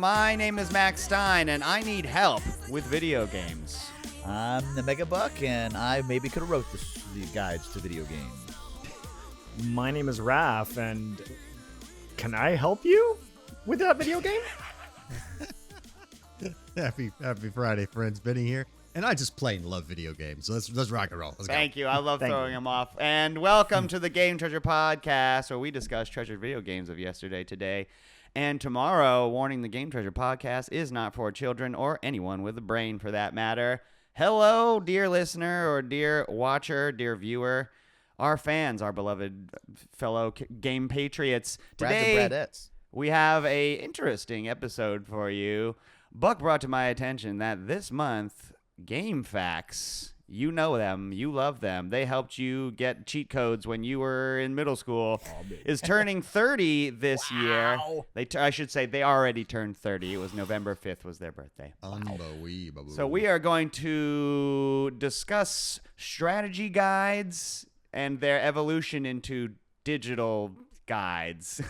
My name is Max Stein, and I need help with video games. I'm the Mega Buck, and I maybe could have wrote the guides to video games. My name is Raph, and can I help you with that video game? Happy Friday, friends. Benny here. And I just plain love video games. So let's rock and roll. Let's go. Thank you. I love throwing them off. And welcome to the Game Treasure Podcast, where we discuss treasured video games of yesterday, today, and tomorrow. Warning, the Game Treasure Podcast is not for children or anyone with a brain for that matter. Hello, dear listener or dear watcher, dear viewer, our fans, our beloved fellow game patriots. Today, Bradettes. we have a interesting episode for you. Buck brought to my attention that this month, GameFAQs, you know them, you love them. They helped you get cheat codes when you were in middle school. Is turning 30 this year. I should say they already turned 30. It was November 5th was their birthday. Unbelievable. So we are going to discuss strategy guides and their evolution into digital guides.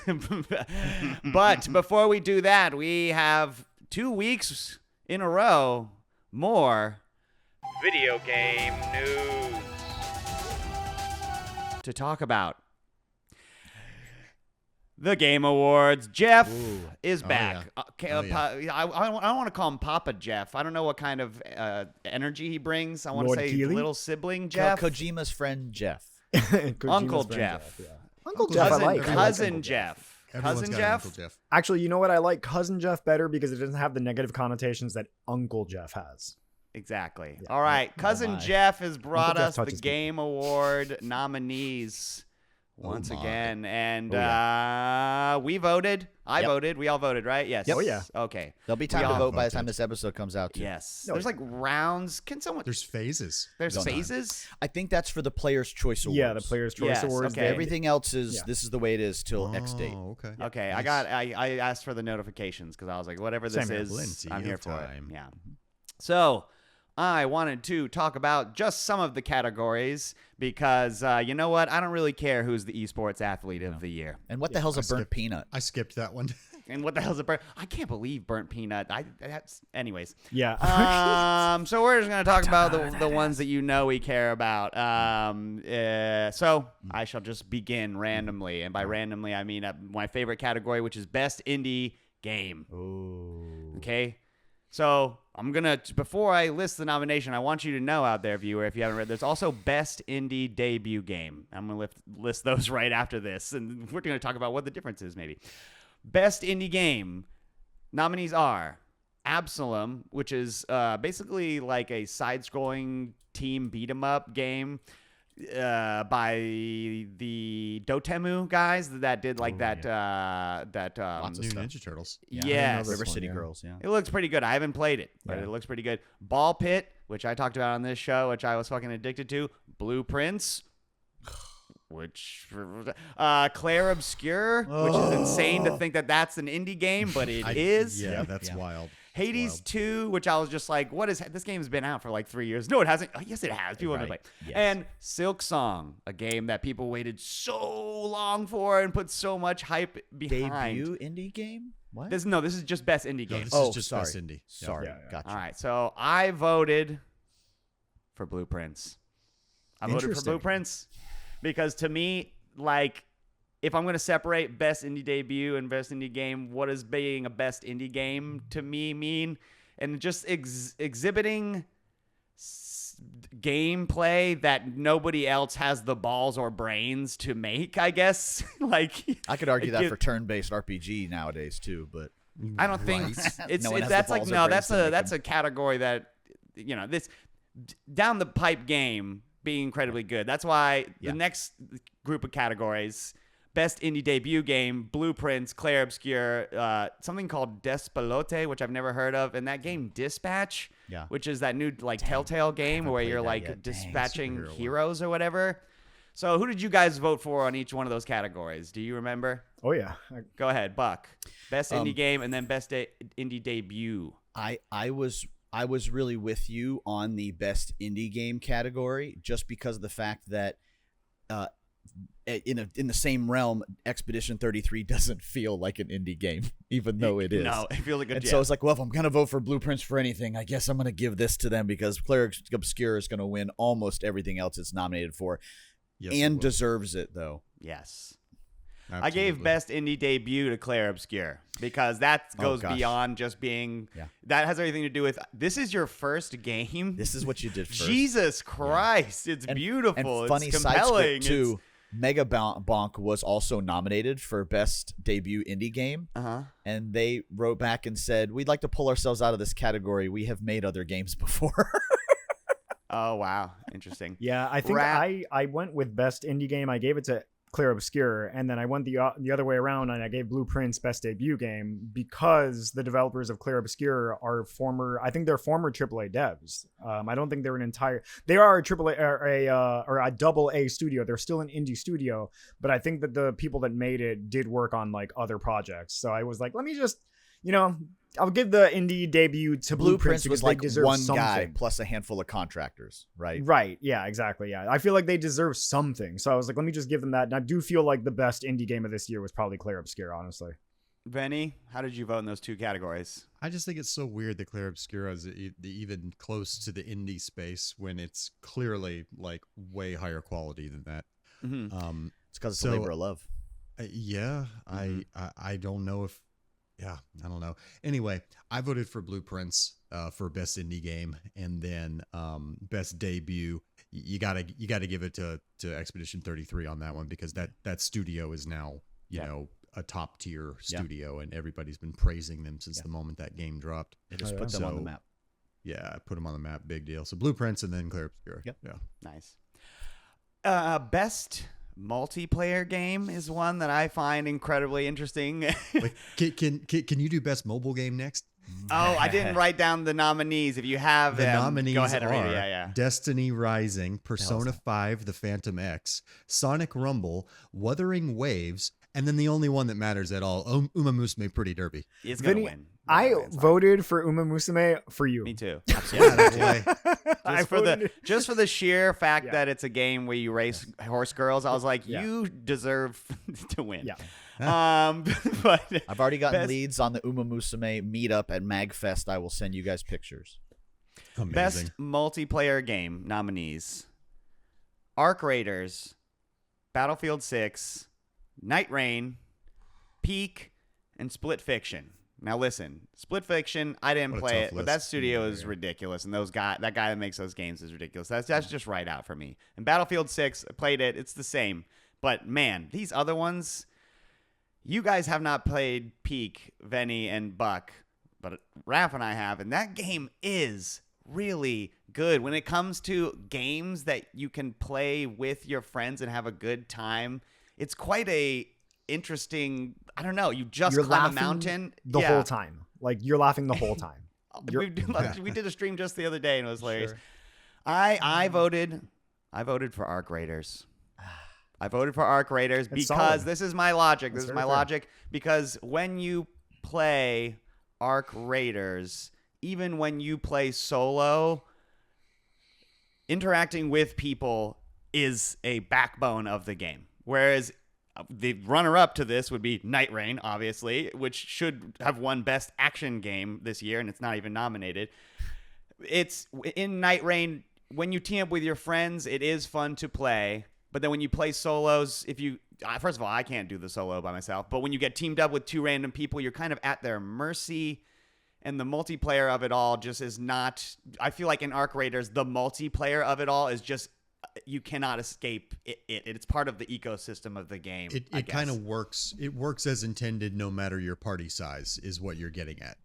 But before we do that, we have 2 weeks in a row more video game news to talk about. The Game Awards. Jeff is back. Yeah. I don't want to call him Papa Jeff. I don't know what kind of energy he brings. I want to Lord say Keeley? little sibling Jeff. Kojima's friend Jeff. Uncle Jeff. Yeah. Uncle Jeff, I like. Cousin Jeff. Everyone's Cousin got Jeff? Uncle Jeff. Actually, you know what? I like Cousin Jeff better because it doesn't have the negative connotations that Uncle Jeff has. Exactly. Yeah. All right. Cousin my. Jeff has brought Uncle Jeff us the touches Game Award nominees once my. again. And we voted. I Yep. voted. We all voted, right? Yes. Yep. Oh, yeah. Okay. There'll be time We to all vote by the voted. time this episode comes out, too. Yes. No, There's like rounds. Can someone... There's phases. There's Don't know. phases? I think that's for the Players' Choice Awards. Yeah, the Players' Choice Yes, Awards. okay. they- Everything else is, Yeah. this is the way it is till X date. Oh, okay. Okay. Nice. I asked for the notifications because I was like, whatever this Same here. is, Plenty I'm here of for it. time. Yeah. So I wanted to talk about just some of the categories because you know what? I don't really care who's the esports athlete of the year. And what the hell's a burnt skipped. peanut? I skipped that one. And what the hell's a burnt? I can't believe burnt peanut. Anyways. Yeah. So we're just going to talk about the ones that you know we care about. So I shall just begin randomly. And by randomly, I mean my favorite category, which is Best Indie Game. Okay? So I'm going to, before I list the nomination, I want you to know out there, viewer, if you haven't read, there's also Best Indie Debut Game. I'm going to list those right after this. And we're going to talk about what the difference is, maybe. Best Indie Game nominees are Absalom, which is basically like a side-scrolling team beat-em-up game by the Dotemu guys that did like Lots of New New Ninja Turtles. Yes. River one, City yeah. Girls, yeah. It looks pretty good. I haven't played it, but Yeah. it looks pretty good. Ball Pit, which I talked about on this show, which I was fucking addicted to. Blueprints, which Claire Obscure, which is insane to think that that's an indie game, but it is. Yeah, Yep. that's Yeah. wild. Hades Wild. 2, which I was just like, what is this game's been out for like 3 years. No, it hasn't. Oh, yes, it has. People want to play. Right. Yes. And Silk Song, a game that people waited so long for and put so much hype behind. Debut indie game? What? This is just best indie No, game. this Oh, is just sorry. Best Indie. Yeah. Sorry. Yeah, yeah. Gotcha. All right, so I voted for Blueprints. I voted for Interesting. Blueprints because to me, like, if I'm going to separate best indie debut and best indie game, what does being a best indie game to me mean? And just exhibiting gameplay that nobody else has the balls or brains to make, I guess. Like, I could argue it that gives- for turn-based RPG nowadays, too, but... I don't think Right. it's No one has that's the like balls or no brains to make that's them. a category that this down the pipe game being incredibly good. That's why Yeah. the next group of categories: best indie debut game, Blueprints, Claire Obscure, something called Despelote, which I've never heard of, and that game Dispatch, Yeah. which is that new like Telltale game where played you're that like yet. Dang, dispatching superhero one. heroes or whatever. So who did you guys vote for on each one of those categories? Do you remember? Oh, yeah. Go ahead, Buck. Best indie game and then best indie debut. I was really with you on the best indie game category just because of the fact that in the same realm, Expedition 33 doesn't feel like an indie game, even though it is. No, it feels like a And jam. so it's like, well, if I'm gonna vote for Blueprints for anything, I guess I'm gonna give this to them because Cleric Obscure is gonna win almost everything else it's nominated for, Yes, it and will. deserves it though. Yes. Absolutely. I gave best indie debut to Claire Obscure because that goes gosh. beyond just being. Yeah. That has everything to do with this is your first game. This is what you did first. Jesus Christ, it's And- beautiful. And funny it's side compelling. script too. Mega Bonk was also nominated for best debut indie game, and they wrote back and said, "We'd like to pull ourselves out of this category. We have made other games before." Oh wow, interesting. Yeah, I think Rap- I went with best indie game. I gave it to Clear Obscure, and then I went the other way around, and I gave Blueprints best debut game because the developers of Clear Obscure are former. I think they're former AAA devs. I don't think they're an entire. They are a AAA or a double A studio. They're still an indie studio, but I think that the people that made it did work on like other projects. So I was like, let me just, I'll give the indie debut to Blueprints Blueprints because was they like deserve one something. guy plus a handful of contractors, right? Right. Yeah, exactly. Yeah. I feel like they deserve something. So I was like, let me just give them that. And I do feel like the best indie game of this year was probably Claire Obscure, honestly. Venny, how did you vote in those two categories? I just think it's so weird that Claire Obscura is even close to the indie space when it's clearly like way higher quality than that. Mm-hmm. It's because it's So- a labor of love. Yeah, I don't know if, yeah, I don't know. Anyway, I voted for Blueprints for best indie game, and then best debut. You gotta give it to Expedition 33 on that one because that studio is now you know a top tier studio, and everybody's been praising them since the moment that game dropped. It just put them on the map. Yeah, I put them on the map. Big deal. So Blueprints and then Claire Obscura. Yep. Yeah. Nice. Best multiplayer game is one that I find incredibly interesting. Wait, can you do best mobile game next? Oh, I didn't write down the nominees. If you have The them, nominees go ahead and read are it. Yeah. Destiny Rising, Persona 5, The Phantom X, Sonic Rumble, Wuthering Waves, and then the only one that matters at all, Uma Musume Pretty Derby. It's going to Vinny, win. I It's fine. voted for Uma Musume for you. Me too. Yeah, that's why. Just for the sheer fact Yeah. that it's a game where you race horse girls, I was like, Yeah. you deserve to win. Yeah. But I've already gotten Best- leads on the Uma Musume meetup at MagFest. I will send you guys pictures. Amazing. best multiplayer game nominees: Arc Raiders, Battlefield 6, Night Rain, Peak, and Split Fiction. Now listen, Split Fiction, I didn't What a play tough it, but list. that studio is ridiculous, and that guy that makes those games is ridiculous. That's just right out for me. And Battlefield 6, I played it, it's the same. But man, these other ones, you guys have not played Peak, Venny, and Buck, but Raph and I have, and that game is really good. When it comes to games that you can play with your friends and have a good time, it's quite a interesting. I don't know. You just You're climb a laughing mountain the whole time. Like you're laughing the whole time. we did a stream just the other day and it was hilarious. I voted for Arc Raiders. I voted for Arc Raiders That's because solid. this is my logic. That's This is very my fair. logic because when you play Arc Raiders, even when you play solo, interacting with people is a backbone of the game. Whereas the runner-up to this would be Night Rain, obviously, which should have won Best Action Game this year, and it's not even nominated. It's in Night Rain, when you team up with your friends, it is fun to play. But then when you play solos, first of all, I can't do the solo by myself. But when you get teamed up with two random people, you're kind of at their mercy. And the multiplayer of it all just is not. I feel like in Arc Raiders, the multiplayer of it all is just, you cannot escape it. It's part of the ecosystem of the game. It kind of works. It works as intended, no matter your party size, is what you're getting at.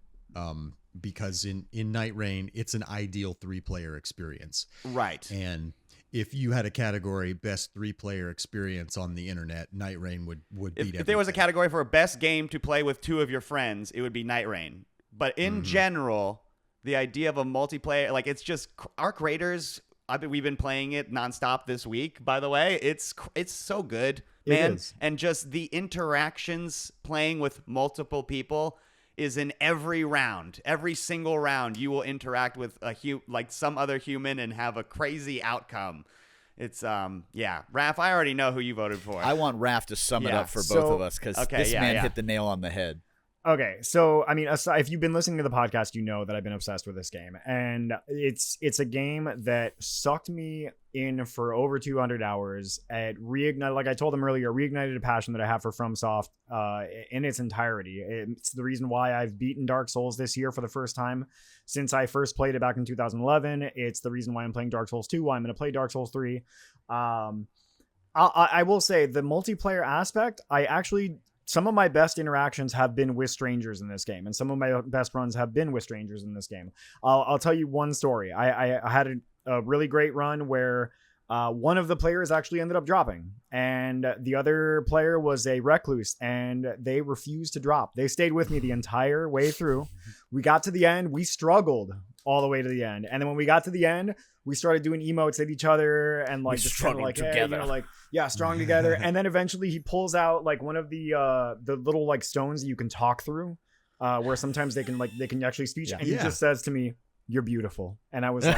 Because in Night Rain, it's an ideal 3-player experience. Right. And if you had a category best 3-player experience on the internet, Night Rain would beat If there was a everything. category for a best game to play with two of your friends, it would be Night Rain. But in general, the idea of a multiplayer, like it's just Arc Raiders. We've been playing it nonstop this week. By the way, it's so good, man. It is. And just the interactions playing with multiple people is in every round. Every single round, you will interact with like some other human and have a crazy outcome. It's yeah, Raph, I already know who you voted for. I want Raph to sum it Yeah. up for both of us because this man hit the nail on the head. Okay, so I mean, if you've been listening to the podcast, you know that I've been obsessed with this game, and it's a game that sucked me in for over 200 hours. It reignited, like I told them earlier, reignited a passion that I have for FromSoft in its entirety. It's the reason why I've beaten Dark Souls this year for the first time since I first played it back in 2011. It's the reason why I'm playing Dark Souls 2, why I'm going to play Dark Souls 3. I will say the multiplayer aspect, some of my best interactions have been with strangers in this game, and some of my best runs have been with strangers in this game. I'll tell you one story. I had a really great run where one of the players actually ended up dropping, and the other player was a recluse, and they refused to drop. They stayed with me the entire way through. We got to the end. We struggled all the way to the end, and then when we got to the end, we started doing emotes at each other and like just kind of like, hey, strong together. And then eventually he pulls out like one of the little like stones that you can talk through, where sometimes they can actually speak. And he just says to me, "You're beautiful," and I was like,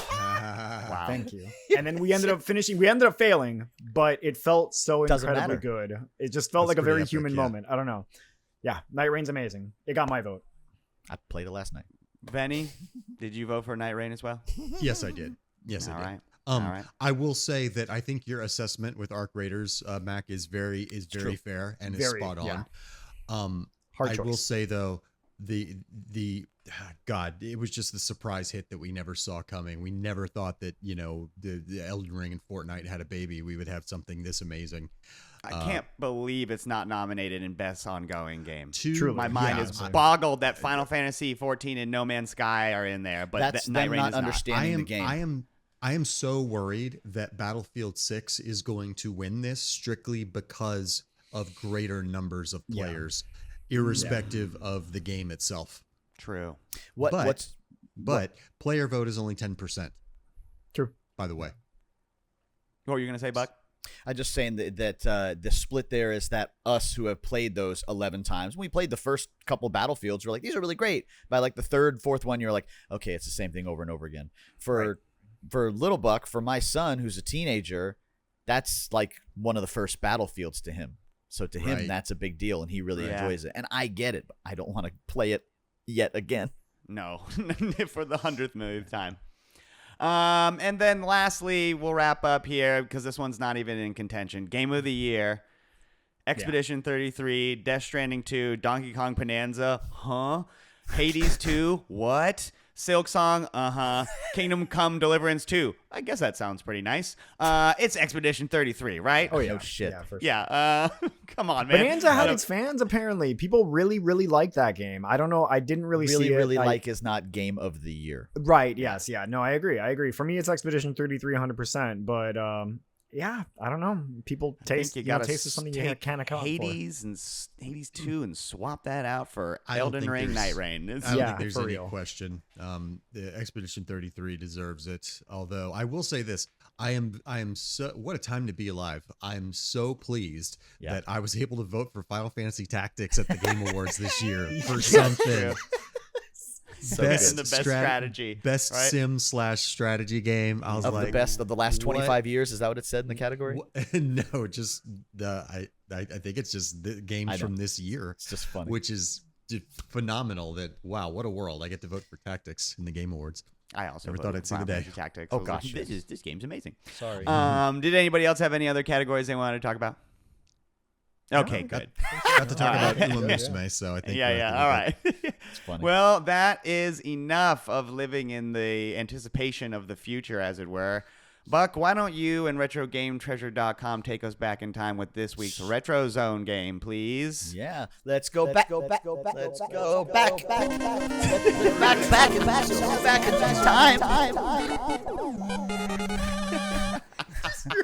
wow, thank you. And then we ended up failing, but it felt so incredibly good. It just felt like a very human moment. I don't know. Yeah, Night Rain's amazing. It got my vote. I played it last night. Benny, did you vote for Night Rain as well? Yes, I did. Yes, I did. Right. All right. I will say that I think your assessment with Arc Raiders, Mac, is very fair and is spot on. Yeah. I will say though, the God, it was just the surprise hit that we never saw coming. We never thought that the Elden Ring and Fortnite had a baby. We would have something this amazing. I can't believe it's not nominated in Best Ongoing Game. Truly. My mind is boggled that Final Fantasy 14 and No Man's Sky are in there, but that's Night them Rain not is understanding the game. I am so worried that Battlefield 6 is going to win this strictly because of greater numbers of players, irrespective of the game itself. True. But player vote is only 10%. True. By the way. What were you going to say, Buck? I'm just saying that the split there is that us who have played those 11 times, when we played the first couple Battlefields, we're like, these are really great. By like the third, fourth one, you're like, okay, it's the same thing over and over again. For Little Buck, for my son, who's a teenager, that's like one of the first Battlefields to him. So to him, that's a big deal, and he really enjoys it. And I get it, but I don't want to play it yet again. No, for the 100th millionth time. And then lastly, we'll wrap up here because this one's not even in contention. Game of the Year, Expedition 33, Death Stranding 2, Donkey Kong Bonanza, Hades 2, what? Silk Song, Kingdom Come Deliverance 2. I guess that sounds pretty nice. It's Expedition 33, right? Oh yeah, no shit. Yeah, for sure. Yeah. Come on, man. Bonanza had its fans. Apparently, people really, really like that game. I don't know. I didn't really see it. Really like is not Game of the Year. Right. Yes. Yeah. No, I agree. For me, it's Expedition 33, 100%. But yeah, I don't know. People taste something you can't account Hades for. And Hades 2 and swap that out for I don't Elden think Ring, there's- Night Rain. I don't think there's for any real. question. The Expedition 33 deserves it. Although I will say this, I am so, what a time to be alive. I am so pleased that I was able to vote for Final Fantasy Tactics at the Game Awards this year for something. So Best strategy. Best sim/strategy game. I was of like, the best of the last 25 what? years. Is that what it said in the category? No, just I think it's just the games from this year. It's just funny. Which is phenomenal. That wow, what a world! I get to vote for Tactics in the Game Awards. I also Never voted thought for I'd see the Final day. Fantasy Tactics. Oh, I was like, gosh. this game's amazing. Sorry. Did anybody else have any other categories they wanted to talk about? Okay, good. Got to talk about Uma Musume, so I think. Yeah. All right. It's funny. Well, that is enough of living in the anticipation of the future, as it were. Buck, why don't you and RetroGameTreasure.com take us back in time with this week's Retro Zone game, please? Yeah, let's go back in time.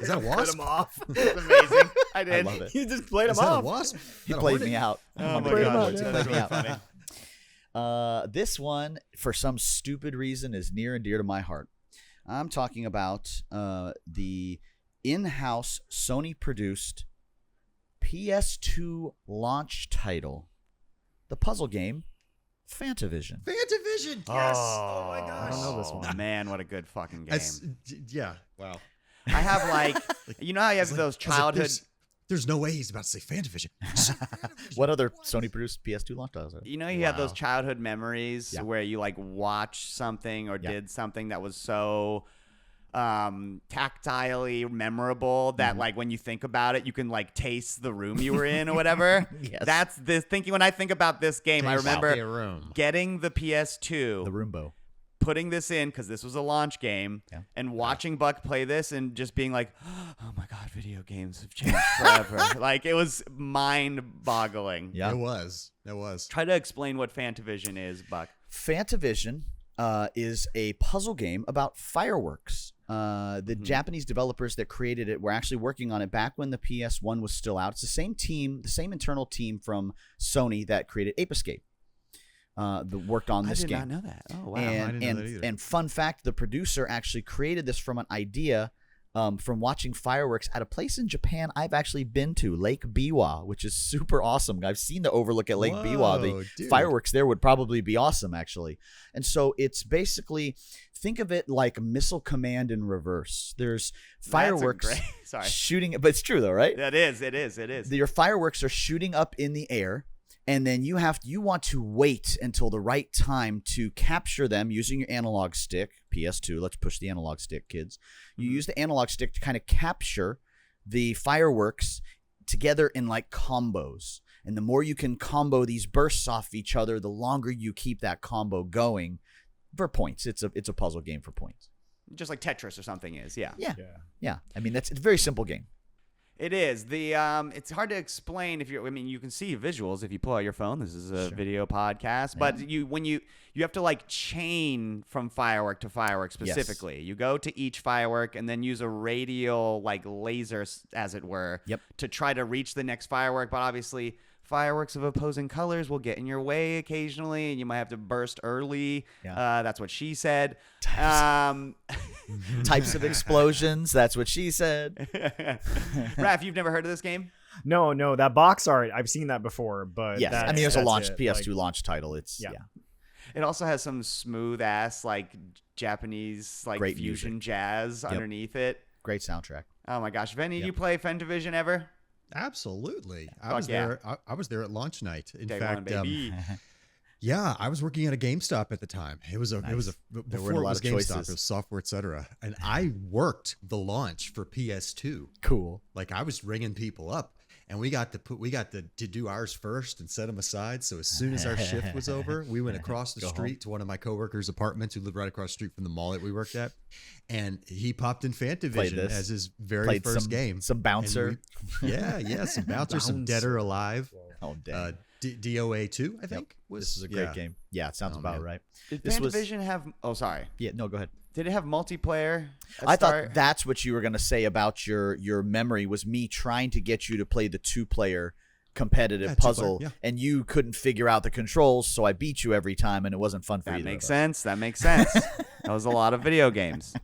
Is that a wasp? That's amazing. I did. I love it. You just played Is him that a off. wasp? He played me out. Oh my Played him gosh, out, yeah. that's Played me really out. funny. This one, for some stupid reason, is near and dear to my heart. I'm talking about the in-house Sony-produced PS2 launch title, the puzzle game Fantavision. Fantavision. Yes. Oh my gosh. I don't know this one. Man, what a good fucking game. Yeah. Wow. I have like you know how you have those I was like, childhood. there's no way he's about to say Fantavision. What other Sony produced PS2 launch titles? You know, you have those Wow. childhood memories Yeah. where you like watched something or Yeah. did something that was so tactilely memorable that Mm-hmm. like when you think about it, you can like taste the room you were in or whatever. Yes. That's this thinking when I think about this game. I Taste remember the room. getting the PS2, The Roombo. putting this in because this was a launch game, Yeah. and watching Buck play this and just being like, "Oh my god, video games have changed forever!" Like it was mind-boggling. Yeah. It was. Try to explain what Fantavision is, Buck. Fantavision is a puzzle game about fireworks. The Japanese developers that created it were actually working on it back when the PS1 was still out. It's the same team, the same internal team from Sony that created Ape Escape. That worked on this I did game. not know that. Oh wow! I And didn't know that either. and fun fact, the producer actually created this from an idea from watching fireworks at a place in Japan I've actually been to, Lake Biwa, which is super awesome. I've seen the overlook at Lake Biwa. Whoa, The dude. fireworks there would probably be awesome, actually. And so it's basically, think of it like Missile Command in reverse. There's fireworks That's a great, sorry. shooting, but it's true though, right? That is. It is. It is. Your fireworks are shooting up in the air, and then you want to wait until the right time to capture them using your analog stick. PS2, let's push the analog stick, kids. You use the analog stick to kind of capture the fireworks together in like combos. And the more you can combo these bursts off each other, the longer you keep that combo going for points. It's a puzzle game for points. Just like Tetris or something is. Yeah. Yeah. Yeah. Yeah. I mean, it's a very simple game. It is. The it's hard to explain if you you can see visuals if you pull out your phone. This is a video podcast, but when you have to like chain from firework to firework specifically. You go to each firework and then use a radial like laser as it were Yep. to try to reach the next firework, but obviously fireworks of opposing colors will get in your way occasionally and you might have to burst early. Yeah. That's what she said. Types of explosions. That's what she said. Raph, you've never heard of this game? No, that box art, I've seen that before, but Yes. I mean, it was a launch PS2 launch title. It's Yeah. yeah. It also has some smooth ass like Japanese like Great fusion music. jazz underneath it. Great soundtrack. Oh my gosh, Vinny, Yep. you play Fantavision ever? Absolutely. I Fuck was yeah. there. I was there at launch night. In Day fact, one, baby. yeah, I was working at a GameStop at the time. It was Nice. There before weren't a it lot was of GameStop. choices. It was Software, etc. And I worked the launch for PS2. Cool. Like I was ringing people up, and we got to do ours first and set them aside. So as soon as our shift was over, we went across the Go street home. to one of my coworkers' apartments who lived right across the street from the mall that we worked at, and he popped in Fantavision this. as his very Played first some game. some And Bouncer. some Bouncer, some Dead or Alive. Oh dang. DOA 2, I think. This is a great game. Yeah, it sounds Oh, about man. right. Did This was- Fantavision have? Oh, sorry. Yeah, no, go ahead. Did it have multiplayer? at I start? thought that's what you were going to say about your memory was me trying to get you to play the two-player competitive Yeah, two-player, puzzle, yeah. and you couldn't figure out the controls, so I beat you every time, and it wasn't fun for That either makes of us. sense. That makes sense. That was a lot of video games.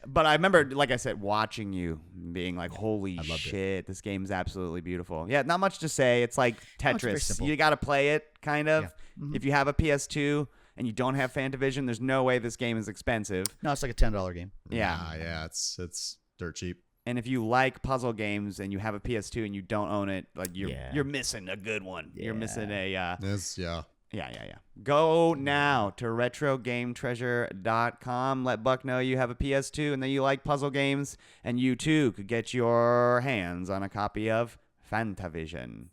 But I remember, like I said, watching you being like, "Holy loved it. shit, this game's absolutely beautiful." Yeah, not much to say. It's like No, it's very Tetris. simple. You got to play it, kind of. Yeah. Mhm. If you have a PS2 and you don't have Fantavision, there's no way this game is expensive. No, it's like a $10 game. Yeah. Yeah, it's dirt cheap. And if you like puzzle games and you have a PS2 and you don't own it, like Yeah. you're missing a good one. You're missing a yeah. Go now to retrogametreasure.com. Let Buck know you have a PS2 and that you like puzzle games, and you too could get your hands on a copy of Fantavision.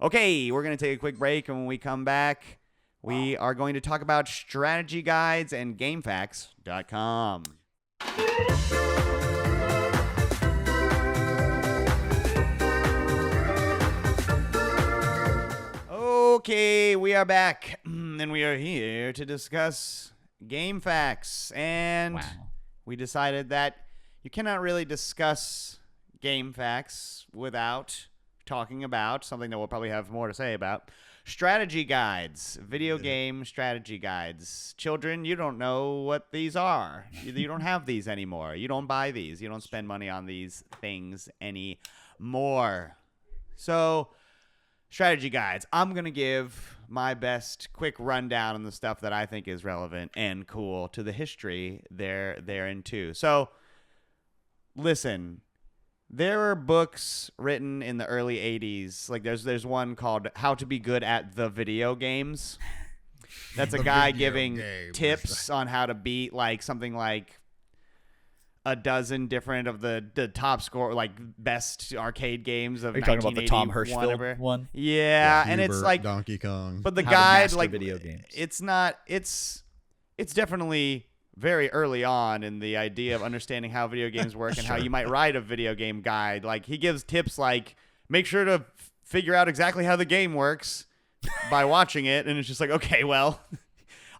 Okay, we're going to take a quick break, and when we come back, we are going to talk about strategy guides and GameFAQs.com. Okay, we are back, and we are here to discuss game facts. And Wow. we decided that you cannot really discuss game facts without talking about something that we'll probably have more to say about. Strategy guides, video game strategy guides. Children, you don't know what these are. You don't have these anymore. You don't buy these. You don't spend money on these things anymore. So, strategy guides. I'm going to give my best quick rundown on the stuff that I think is relevant and cool to the history therein too. So, listen, there are books written in the early 80s. Like there's one called How to Be Good at the Video Games. That's a guy giving tips on how to beat like something like a dozen different of the top score, like best arcade games of 1980. Are you talking about the Tom Hirschfeld one? Yeah, and it's Hubert, like Donkey Kong. But the How to guide, master like, video games. it's not. It's definitely very early on in the idea of understanding how video games work and how you might write a video game guide. Like he gives tips like make sure to figure out exactly how the game works by watching it, and it's just like, okay, well,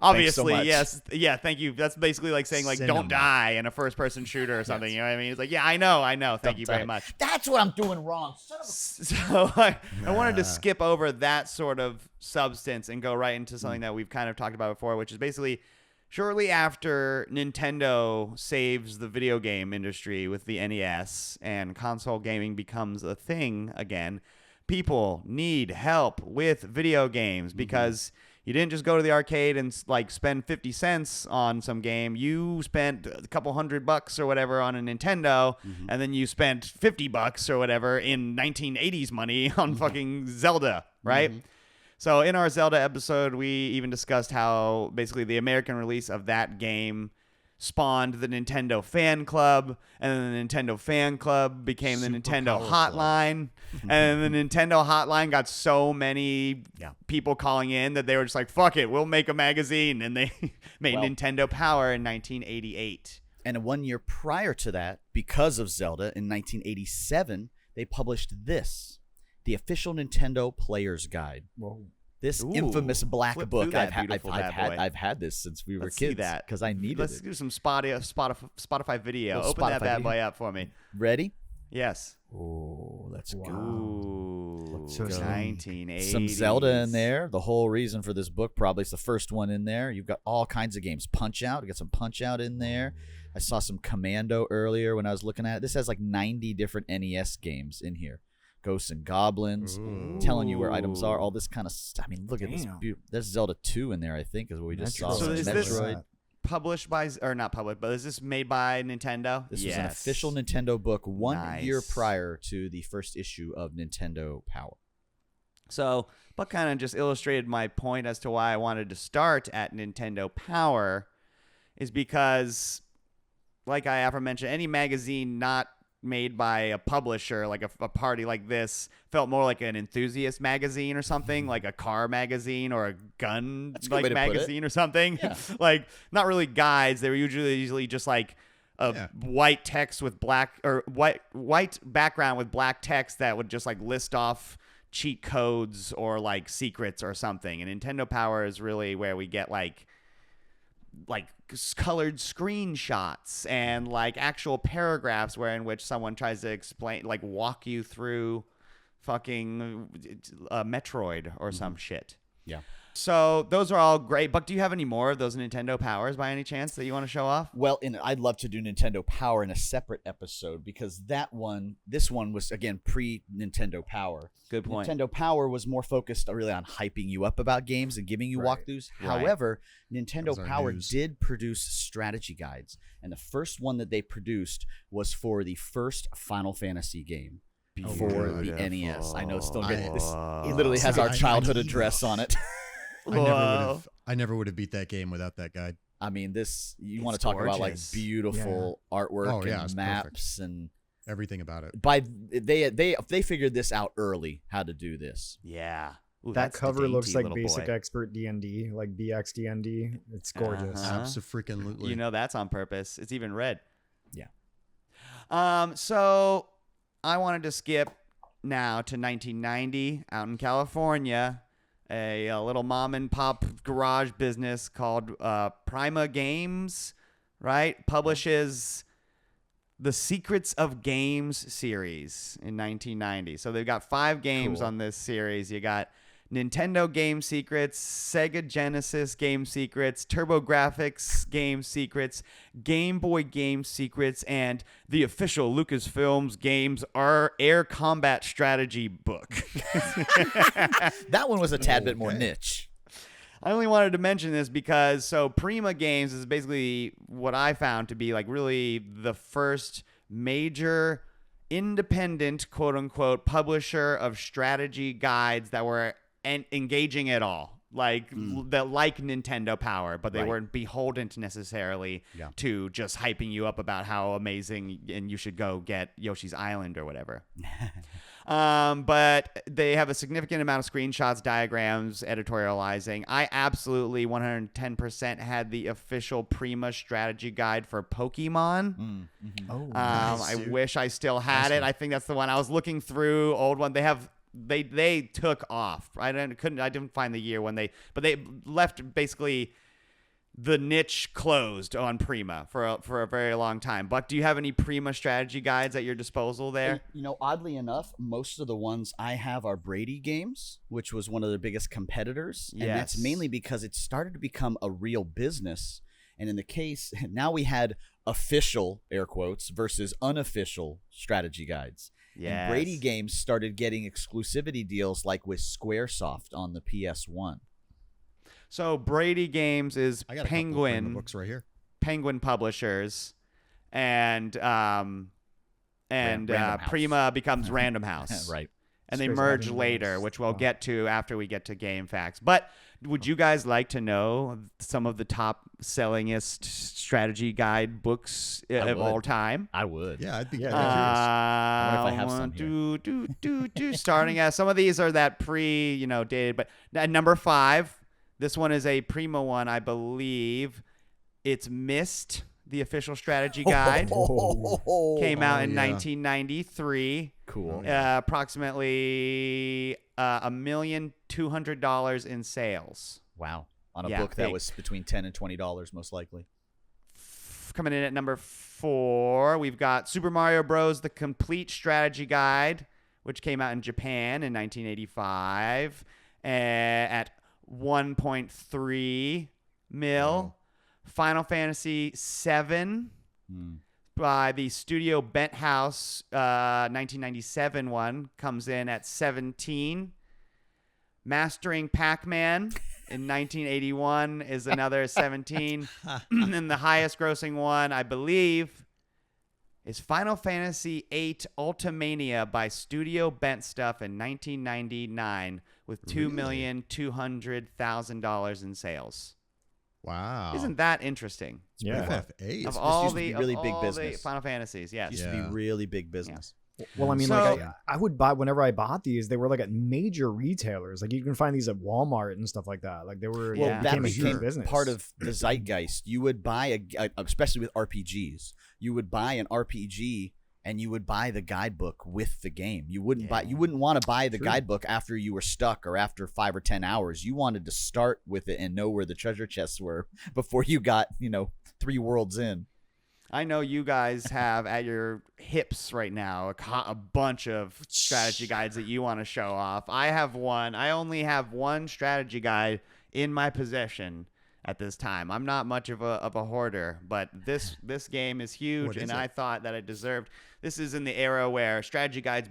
obviously, so yes, yeah, thank you. That's basically like saying like don't die in a first-person shooter or something. You know what I mean? It's like, yeah, I know. Thank you very much. That's what I'm doing wrong. So I wanted to skip over that sort of substance and go right into something that we've kind of talked about before, which is basically shortly after Nintendo saves the video game industry with the NES and console gaming becomes a thing again, people need help with video games because you didn't just go to the arcade and like spend 50 cents on some game. You spent a couple $100 or whatever on a Nintendo, and then you spent $50 or whatever in 1980s money on fucking Zelda, right? So in our Zelda episode, we even discussed how basically the American release of that game spawned the Nintendo Fan Club, and then the Nintendo Fan Club became the Nintendo Hotline, and then the Nintendo Hotline got so many people calling in that they were just like, fuck it, we'll make a magazine, and they made Nintendo Power in 1988. And 1 year prior to that, because of Zelda, in 1987, they published this, the official Nintendo Player's Guide. Whoa. This infamous black book. I've had this since we were Let's kids see that because I needed Let's it. do some Spotify video. Open that bad boy up for me. Ready? Yes. Oh, let's go. Ooh, So 1980s. Some Zelda in there. The whole reason for this book, probably it's the first one in there. You've got all kinds of games. Punch Out. You got some Punch Out in there. I saw some Commando earlier when I was looking at it. This has like 90 different NES games in here. Ghosts and Goblins, telling you where items are, all this kind of stuff. I mean, look at this. There's Zelda 2 in there, I think, is what we just saw. So is Metroid. this published by, or not published, but is this made by Nintendo? This was an official Nintendo book 1 year prior to the first issue of Nintendo Power. So, but kind of just illustrated my point as to why I wanted to start at Nintendo Power is because, like I aforementioned, any magazine not made by a publisher, like a party like this, felt more like an enthusiast magazine or something, like a car magazine or a gun like magazine or something. Yeah. Like not really guides. They were usually just like a white text with black or white background with black text that would just like list off cheat codes or like secrets or something. And Nintendo Power is really where we get like colored screenshots and like actual paragraphs in which someone tries to explain, like walk you through fucking Metroid or some shit. Yeah. So those are all great. Buck, do you have any more of those Nintendo Powers by any chance that you want to show off? Well, I'd love to do Nintendo Power in a separate episode because this one was, again, pre-Nintendo Power. Good point. Nintendo Power was more focused really on hyping you up about games and giving you walkthroughs. Right. However, Nintendo Power news. did produce strategy guides. And the first one that they produced was for the first Final Fantasy game. For the NES. I know, still getting this. It literally has our childhood address on it. I never would have beat that game without that guide. I mean, you want to talk about like gorgeous. beautiful artwork and it's maps perfect. and Everything about it. they figured this out early how to do this. Yeah. Ooh, That that's cover dainty looks like little basic boy. expert D&D, like BX D&D. It's gorgeous. Abso-freaking-lutely. You know that's on purpose. It's even red. Yeah. So I wanted to skip now to 1990 out in California. A little mom and pop garage business called Prima Games, right? Publishes the Secrets of Games series in 1990. So they've got 5 games on this series. You got Nintendo Game Secrets, Sega Genesis Game Secrets, TurboGrafx Game Secrets, Game Boy Game Secrets, and the official Lucasfilms Games Air Combat Strategy book. That one was a tad bit more niche. I only wanted to mention this because Prima Games is basically what I found to be like really the first major independent, quote unquote, publisher of strategy guides that were engaging at all. Like like Nintendo Power, but they weren't beholden to necessarily to just hyping you up about how amazing and you should go get Yoshi's Island or whatever. But they have a significant amount of screenshots, diagrams, editorializing. I absolutely 110% had the official Prima strategy guide for Pokemon. Oh, I wish I still had it. I think that's the one. I was looking through old one. They took off. I didn't find the year when they left basically the niche closed on Prima for a very long time. Buck, do you have any Prima strategy guides at your disposal there? Oddly enough, most of the ones I have are Brady games, which was one of their biggest competitors. And that's mainly because it started to become a real business. And in the case, now we had official, air quotes, versus unofficial strategy guides. Yes. And Brady games started getting exclusivity deals like with Squaresoft on the PS1. So Brady Games is I got a couple of Prima Penguin books right here. Penguin Publishers, and Random House. Prima becomes Random House, Right. And they Space merge Random later, House. which we'll get to after we get to GameFAQs. But would you guys like to know some of the top sellingest strategy guide books of all time? I would. Yeah, I'd be Yeah, kinda curious. I wonder if I have some here. Starting at some of these are that dated, but at number 5, this one is a Prima one, I believe. It's Myst, the official strategy guide. Came out in 1993. Cool. Approximately $1,200,000 in sales. Wow. On a Yeah, book that big. was between $10 and $20, most likely. Coming in at number 4, we've got Super Mario Bros. The Complete Strategy Guide, which came out in Japan in 1985 at 1.3 mil. Wow. Final Fantasy VII by the Studio Bent House 1997 one comes in at 17. Mastering Pac-Man in 1981 is another 17. And the highest grossing one, I believe, is Final Fantasy VIII Ultimania by Studio Bent Stuff in 1999 with $2,200,000 in sales. Wow. Isn't that interesting? Yeah. FF8. Of all used to the be really of big all business. the Final Fantasies, yes. Used to Yeah. be really big business. Well, I mean, So- I would buy whenever I bought these. They were like at major retailers. Like you can find these at Walmart and stuff like that. Like they were. Well, They that became a became huge business. part of the zeitgeist. You would buy especially with RPGs. You would buy an RPG and you would buy the guidebook with the game. You wouldn't want to buy the guidebook after you were stuck or after 5 or 10 hours. You wanted to start with it and know where the treasure chests were before you got 3 worlds in. I know you guys have at your hips right now a bunch of strategy guides that you want to show off. I have one. I only have one strategy guide in my possession at this time. I'm not much of a hoarder, but this game is huge, What is and it? I thought that it deserved. This is in the era where strategy guides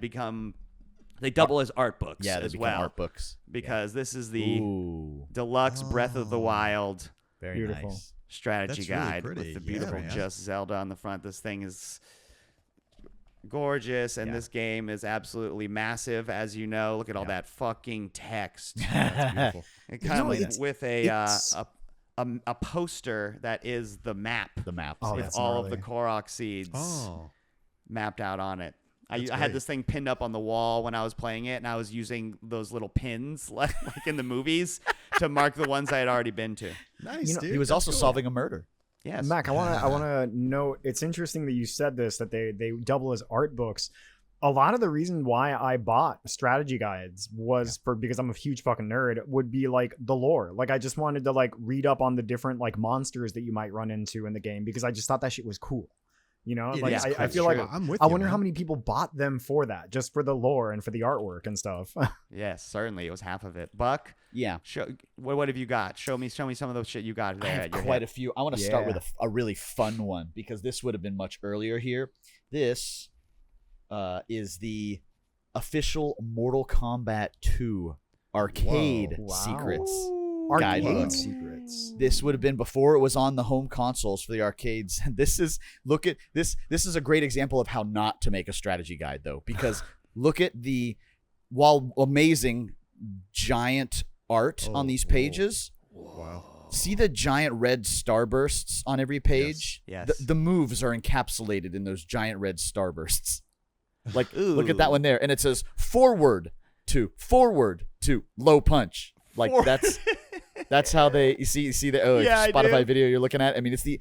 they double as art books Yeah, they as become well, art books. because this is the Ooh, deluxe Breath of the Oh. Wild very Beautiful. nice. strategy That's really guide pretty. with the Yeah, beautiful man. Just Zelda on the front. This thing is gorgeous, and this game is absolutely massive, as you know. Look at all that fucking text. That's beautiful. It You comes know, it's- with a poster that is the map The map. Oh, with that's all of the gnarly. Korok seeds Oh. mapped out on it. I That's had great. this thing pinned up on the wall when I was playing it, and I was using those little pins like in the movies to mark the ones I had already been to. Nice, You know, dude. He was That's also cool. solving a murder. Yes. Mac, I want to know. It's interesting that you said this, that they double as art books. A lot of the reason why I bought strategy guides was because I'm a huge fucking nerd, would be like the lore. Like I just wanted to like read up on the different like monsters that you might run into in the game, because I just thought that shit was cool. It Like is I cool. feel like I'm with I you, wonder how man. many people bought them for that, just for the lore and for the artwork and stuff. Yes, certainly. It was half of it. Buck, Yeah. what have you got? Show me some of those shit you got I there. have at your quite hip. a few. I want to start with Yeah. a really fun one, because this would have been much earlier here. This is the official Mortal Kombat 2 arcade Whoa. Wow. secrets. guidebook. Arcade secrets. This would have been before it was on the home consoles for the arcades. This is look at this. This is a great example of how not to make a strategy guide, though, because look at the while amazing giant art on these pages. Wow. See the giant red starbursts on every page? Yes. The moves are encapsulated in those giant red starbursts. Like, Ooh. look at that one there. And it says forward to low punch. Like that's how they you see the Yeah, I Spotify do. video you're looking at. I mean, it's the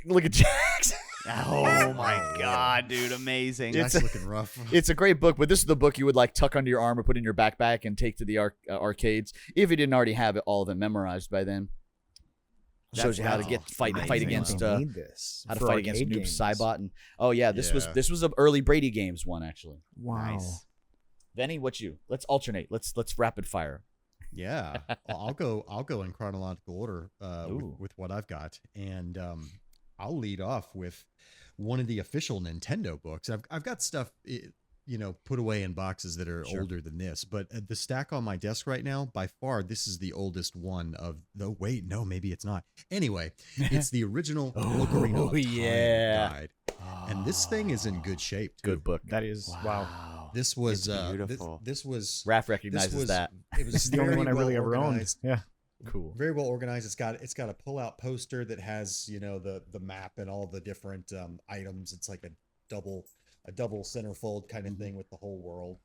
look at Jax. Oh my god, dude, amazing. It's That's looking rough. It's a great book, but this is the book you would like tuck under your arm or put in your backpack and take to the arcades if you didn't already have it all of it memorized by then. Shows you how to fight against They made this how to for fight against arcade Noob games. Saibot and this was an early Brady Games one actually. Wow. Nice. Venny, what you? Let's alternate. Let's rapid fire. Yeah, I'll go in chronological order with what I've got, and I'll lead off with one of the official Nintendo books. I've got stuff put away in boxes that are older than this, but the stack on my desk right now, by far, this is the oldest one of the. Wait, no, maybe it's not. Anyway, it's the original Ocarina of Time guide, and this thing is in good shape. Too. Good book. That is wow. This was It's beautiful. This was Raph recognizes that. It was This is the only very one I really well ever owned. organized. Yeah. Cool. Very well organized. It's got a pull-out poster that has the map and all the different items. It's like a double centerfold kind of thing with the whole world.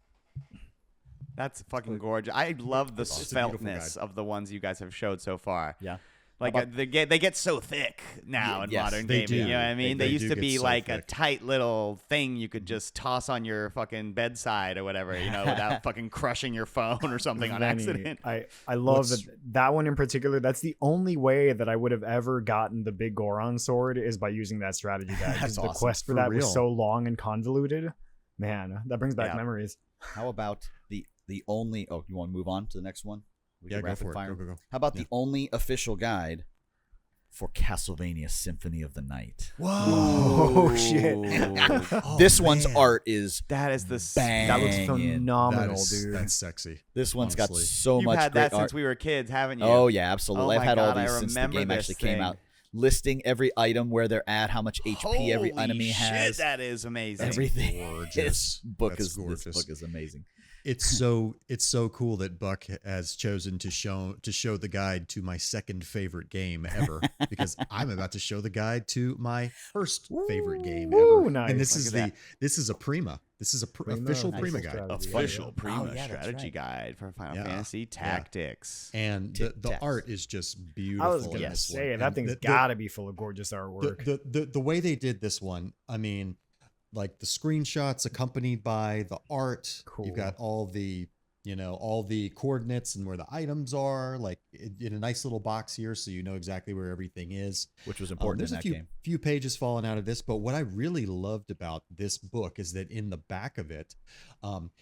That's fucking gorgeous. I love the It's a beautiful speltness guide. of the ones you guys have showed so far. Yeah. Like they get so thick now in Yes, modern they gaming. do. You know what I mean? They They used do to get be so like a thick. tight little thing you could just toss on your fucking bedside or whatever, without fucking crushing your phone or something on Many. accident. I love that one in particular. That's the only way that I would have ever gotten the big Goron sword is by using that strategy guide. That's The awesome. quest for For that real. was so long and convoluted. Man, that brings back Yeah. memories. How about the only? Oh, you want to move on to the next one? We Yeah, can go rapid for it. fire. Go. How about the only official guide for Castlevania Symphony of the Night? Oh shit! This one's art is That is the bang. That looks Banging. phenomenal, dude. That's sexy. This one's got Honestly. so You've much had great that art. since we were kids, haven't you? Oh yeah, absolutely. Oh I've my had all God, I these since the remember game this actually came thing. out, listing every item, where they're at, how much HP every Holy enemy shit, has. that is amazing. Everything. Gorgeous. This book That's is gorgeous. This book is amazing. It's so cool that Buck has chosen to show the guide to my second favorite game ever, because I'm about to show the guide to my first favorite game Ooh, ever. nice. And this Look is at this is a Prima. This is a Prima, official nice Prima strategy. guide. Official Oh, Prima yeah, that's strategy right. guide for Final Yeah. Fantasy Yeah. Tactics. And the Tic-tacs. art is just beautiful. I was in gonna this say one. that And thing's gotta be full of gorgeous artwork. the way they did this one, I mean, like the screenshots accompanied by the art. Cool. You've got all the all the coordinates and where the items are, like in a nice little box here, so you know exactly where everything is. Which was important There's in a that game. few pages falling out of this, but what I really loved about this book is that in the back of it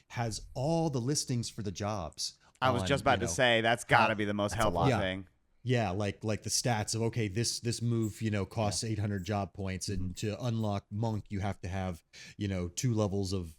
has all the listings for the jobs. I was on, just about to say that's got to be the most that's a helpful lot. Yeah. thing. Yeah, like the stats of, okay, this move costs 800 job points, and to unlock monk you have to have 2 levels of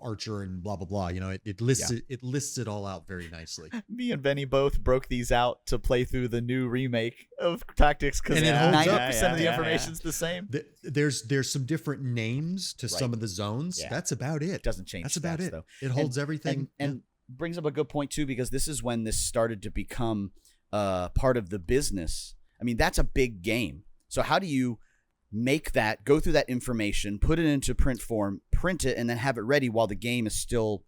archer and blah blah blah. It lists it all out very nicely. Me and Benny both broke these out to play through the new remake of Tactics because And it holds 90% up. of the Yeah. information's the same. There's some different names to some of the zones. Yeah. That's about it. It doesn't change. That's about stats, it. though. It holds everything. And brings up a good point too, because this is when this started to become part of the business. I mean, that's a big game. So how do you make that, go through that information, put it into print form, print it, and then have it ready while the game is still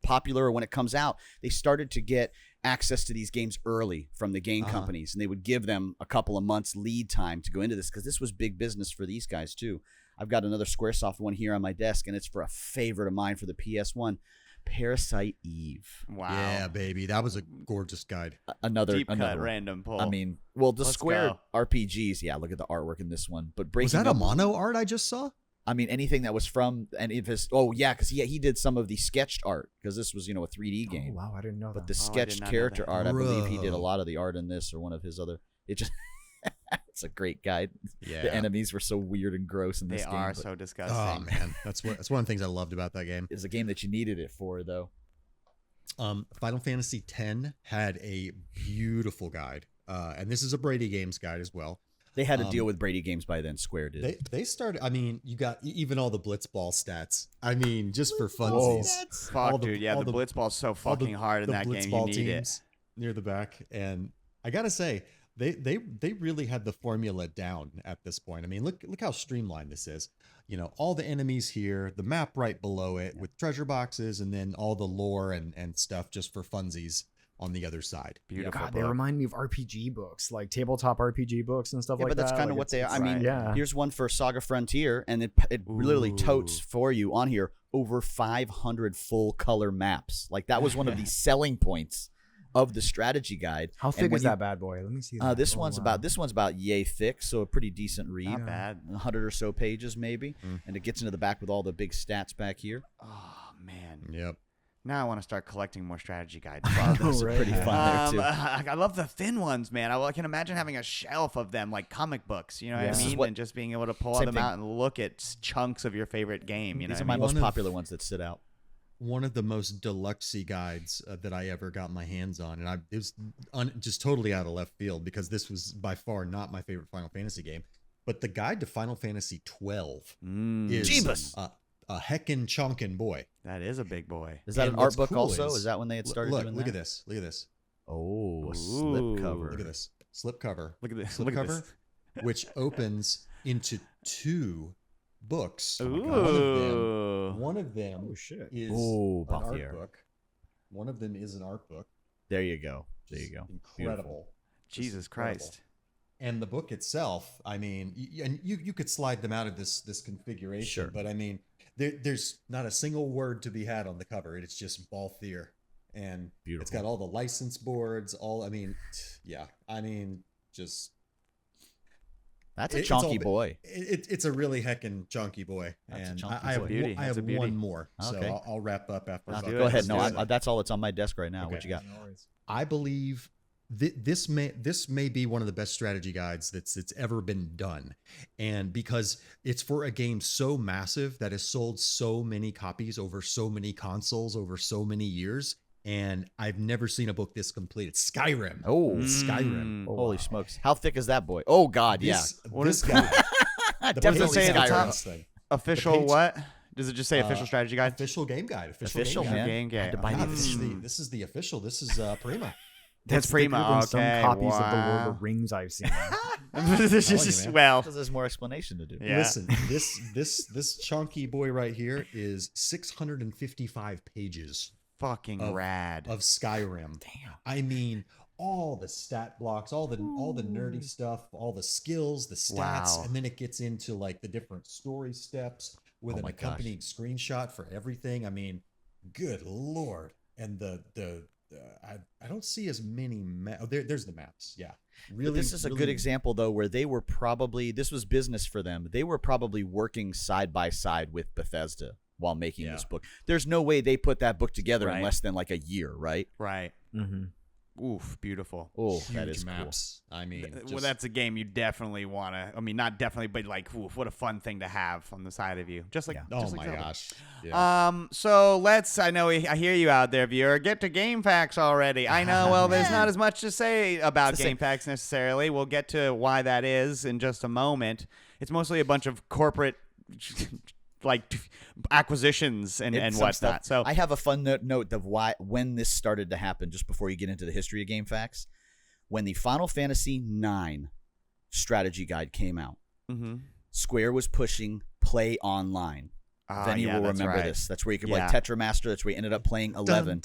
popular, or when it comes out? They started to get access to these games early from the game companies, and they would give them a couple of months lead time to go into this, because this was big business for these guys too. I've got another Squaresoft one here on my desk, and it's for a favorite of mine for the PS1, Parasite Eve. Wow. Yeah, baby, that was a gorgeous guide. Another Deep cut one. random pull. I mean, well, the Let's Square go. RPGs, yeah, look at the artwork in this one. But breaking Was that a up, mono art I just saw? I mean, anything that was from any of his. Oh yeah, because he did some of the sketched art, because this was a 3D game. Oh, wow, I didn't know But that. the Oh, I did sketched not know character that. art, I believe he did a Bro. lot of the art in this, or one of his other. It just. It's a great guide. Yeah. The enemies were so weird and gross in they this game. are but so disgusting. Oh man, that's one of the things I loved about that game. It's a game that you needed it for, though. Final Fantasy X had a beautiful guide, and this is a Brady Games guide as well. They had to deal with Brady Games by then. Square did. They started. I mean, you got even all the Blitzball stats. I mean, just for funsies. Fuck, dude. Yeah, the Blitzball's so fucking hard in that game. You need it near the back, and I gotta say, they really had the formula down at this point. I mean, look how streamlined this is. You know, all the enemies here, the map right below it with treasure boxes, and then all the lore and stuff just for funsies on the other side. Beautiful. God, they remind me of RPG books, like tabletop RPG books and stuff like that. But that's kind of what they are. I mean, here's one for Saga Frontier, and it literally totes for you on here over 500 full color maps. Like that was one of the selling points of the strategy guide. How thick is that bad boy? Let me see. This one's about yay thick, so a pretty decent read. Not bad. 100 or so pages maybe, and it gets into the back with all the big stats back here. Oh man. Yep. Now I want to start collecting more strategy guides. Those are pretty fun there too. I love the thin ones, man. I can imagine having a shelf of them like comic books. You know what I mean? And just being able to pull them out and look at chunks of your favorite game. You know, these are my most popular ones that sit out. One of the most deluxe-y guides that I ever got my hands on, and it was just totally out of left field because this was by far not my favorite Final Fantasy game. But the guide to Final Fantasy 12 is a heckin' chonkin' boy. That is a big boy. Is that an art book also? Is that when they had started doing that? Look at this. Look at this. Oh, a slip cover. Look at this. Slip cover. Look at this. Slip cover, which opens into 2 books. Ooh. One of them is an art book. One of them is an art book. There you go. There you go. Incredible. Jesus Christ. And the book itself, I mean, and you could slide them out of this configuration, but I mean, there's not a single word to be had on the cover. It's just Balthier, and it's got all the license boards. Just that's a chunky boy. It's a really heckin' chunky boy, and I have one more, so I'll wrap up after. Go ahead. No, that's all that's on my desk right now. Okay. What you got? I believe this may be one of the best strategy guides that's ever been done, and because it's for a game so massive that has sold so many copies over so many consoles over so many years, and I've never seen a book this complete. It's Skyrim. Skyrim. Holy smokes! How thick is that boy? Oh God, this guy. Definitely say at the top? Skyrim. Official what? Does it just say official strategy guide? Official game guide. Official game guide. Had to buy the This is the official. This is Prima. That's Prima. Some copies of the Lord of the Rings I've seen. Well, because there's more explanation to do. Yeah. Listen, this chunky boy right here is 655 pages. Fucking rad of Skyrim. Damn. I mean, all the stat blocks, all the nerdy stuff, all the skills, the stats, and then it gets into like the different story steps with an accompanying screenshot for everything. I mean, good lord. And I don't see as many there's the maps. Yeah. Really, but this is a good example though where they were probably, this was business for them. They were probably working side by side with Bethesda while making this book. There's no way they put that book together in less than like a year, right? Right. Oof, beautiful. Oh, huge that is maps. Cool. I mean, well, that's a game you definitely want to. I mean, not definitely, but like, oof, what a fun thing to have on the side of you. Just like, oh just my like gosh. Yeah. So let's. I know. I hear you out there, viewer. Get to GameFAQs already. I know. Well, there's not as much to say about GameFAQs necessarily. We'll get to why that is in just a moment. It's mostly a bunch of corporate. Like acquisitions and whatnot. So I have a fun note of when this started to happen. Just before you get into the history of GameFAQs, when the Final Fantasy IX strategy guide came out, Square was pushing play online. Then will remember this. That's where you could play Tetramaster. That's where you ended up playing 11.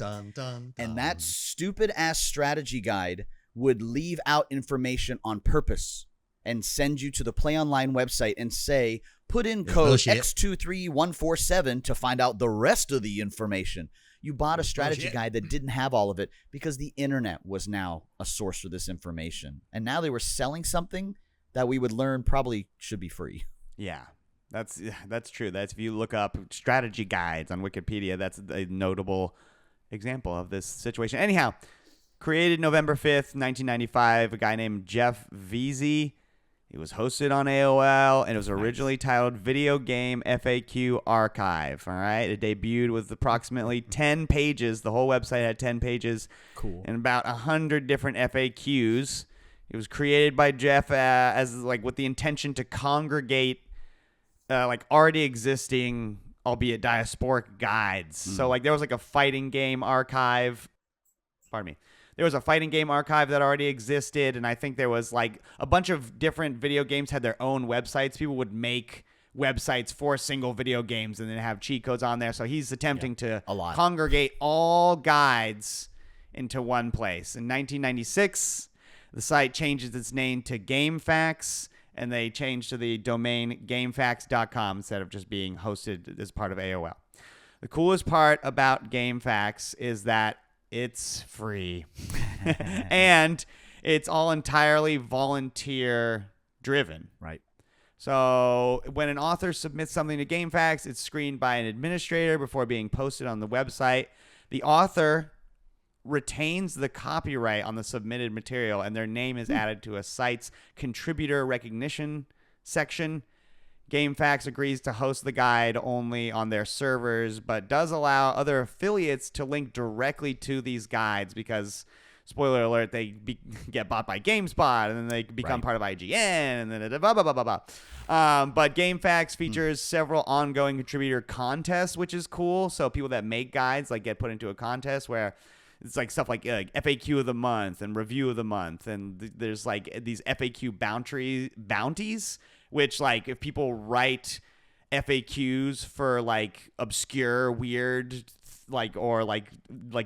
And that stupid ass strategy guide would leave out information on purpose and send you to the Play Online website and say, put in code X23147 to find out the rest of the information. You bought a strategy guide that didn't have all of it because the internet was now a source for this information. And now they were selling something that we would learn probably should be free. Yeah, that's true. That's if you look up strategy guides on Wikipedia, that's a notable example of this situation. Anyhow, created November 5th, 1995, a guy named Jeff Veazey. It was hosted on AOL, and it was originally titled Video Game FAQ Archive. All right, it debuted with approximately 10 pages. The whole website had 10 pages, Cool. and about 100 different FAQs. It was created by Jeff as like with the intention to congregate like already existing, albeit diasporic guides. So like there was like a fighting game archive. Pardon me. There was a fighting game archive that already existed, and I think there was like a bunch of different video games had their own websites. People would make websites for single video games and then have cheat codes on there. So he's attempting to a lot. congregate all guides into one place. In 1996, the site changes its name to GameFAQs, and they changed to the domain GameFAQs.com instead of just being hosted as part of AOL. The coolest part about GameFAQs is that it's free. And it's all entirely volunteer driven. Right. So when an author submits something to GameFAQs, it's screened by an administrator before being posted on the website. The author retains the copyright on the submitted material, and their name is added to a site's contributor recognition section. GameFAQs agrees to host the guide only on their servers, but does allow other affiliates to link directly to these guides because, spoiler alert, they get bought by GameSpot, and then they become part of IGN, and then blah, blah, blah, blah, blah. But GameFAQs features several ongoing contributor contests, which is cool. So people that make guides like get put into a contest where it's like stuff like FAQ of the month and review of the month, and there's like these FAQ bounties, which like if people write FAQs for like obscure, weird, like or like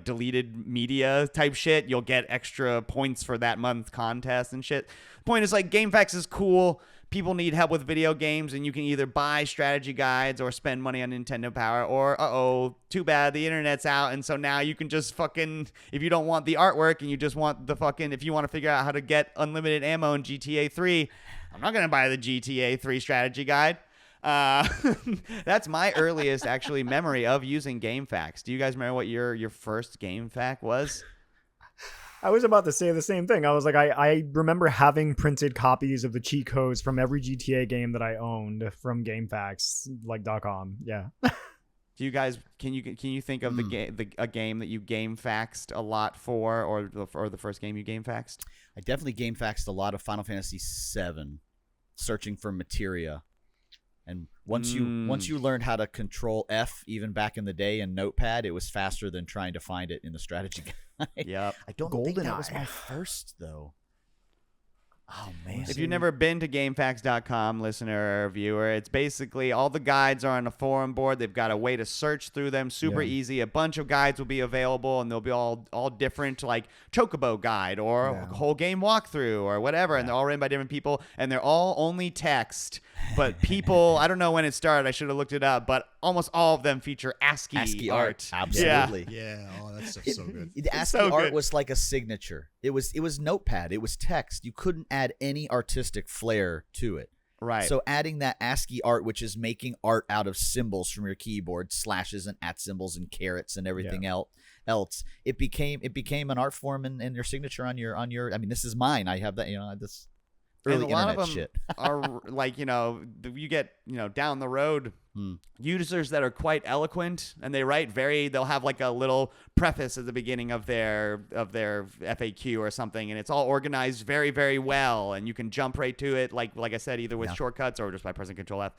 deleted media type shit, you'll get extra points for that month contest and shit. The point is like GameFAQs is cool. People need help with video games, and you can either buy strategy guides or spend money on Nintendo Power, or too bad, the internet's out, and so now you can just fucking, if you don't want the artwork and you just want the fucking, if you want to figure out how to get unlimited ammo in GTA 3, I'm not gonna buy the GTA 3 strategy guide. That's my earliest actually memory of using GameFAQs. Do you guys remember what your first GameFAQ was? I was about to say the same thing. I was like, I remember having printed copies of the cheat codes from every GTA game that I owned from GameFAQs, like .com. Yeah. Do you guys can you think of a game that you GameFAQs'd a lot for, or the first game you GameFAQs'd? I definitely GameFAQs'd a lot of Final Fantasy VII, searching for materia. And once you learned how to control F, even back in the day in Notepad, it was faster than trying to find it in the strategy guide. Yep. I don't think that was my first, though. Oh, man. If you've never been to GameFAQs.com, listener or viewer, it's basically all the guides are on a forum board. They've got a way to search through them. Super easy. A bunch of guides will be available, and they'll be all different, like Chocobo guide or a whole game walkthrough or whatever. And they're all written by different people, and they're all only text. But people, I don't know when it started. I should have looked it up. But almost all of them feature ASCII art. Absolutely. Yeah. Oh, that stuff's so good. The ASCII art was like a signature. It was Notepad. It was text. You couldn't add any artistic flair to it. Right. So adding that ASCII art, which is making art out of symbols from your keyboard, slashes and @ symbols and carets and everything else, it became an art form and your signature on your. I mean, this is mine. I have that. This. Early and a lot of them shit. are like, you get, down the road users that are quite eloquent, and they'll have like a little preface at the beginning of their FAQ or something, and it's all organized very, very well, and you can jump right to it, like I said, either with shortcuts or just by pressing Control F.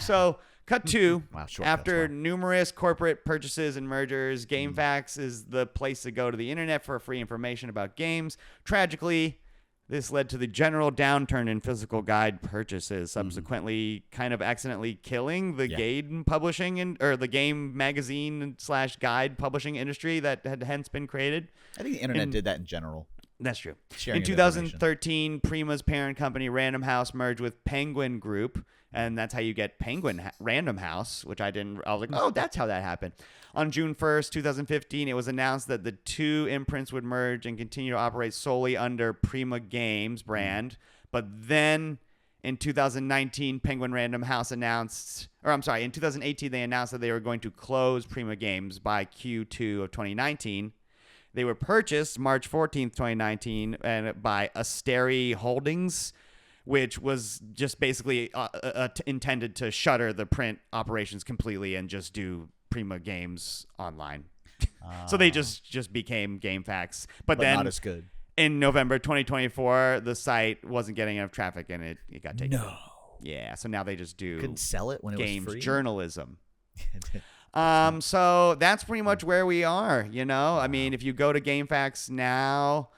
So cut to after numerous corporate purchases and mergers, GameFAQs is the place to go to the internet for free information about games. Tragically, this led to the general downturn in physical guide purchases, subsequently kind of accidentally killing the game publishing or the game magazine / guide publishing industry that had hence been created. I think the internet did that in general. That's true. Sharing in 2013, Prima's parent company Random House merged with Penguin Group, and that's how you get Penguin Random House, which I was like, oh, that's how that happened. On June 1st, 2015, it was announced that the two imprints would merge and continue to operate solely under Prima Games brand. But then in 2019, Penguin Random House in 2018, they announced that they were going to close Prima Games by Q2 of 2019. They were purchased March 14th, 2019, and by Asteri Holdings, which was just basically intended to shutter the print operations completely and just do Prima Games online. So they just became GameFAQs. But then not as good. in November 2024, the site wasn't getting enough traffic and it got taken. No. Yeah, so now they just do Couldn't sell it when it games was free. journalism. So that's pretty much where we are, you know? I mean, if you go to GameFAQs now,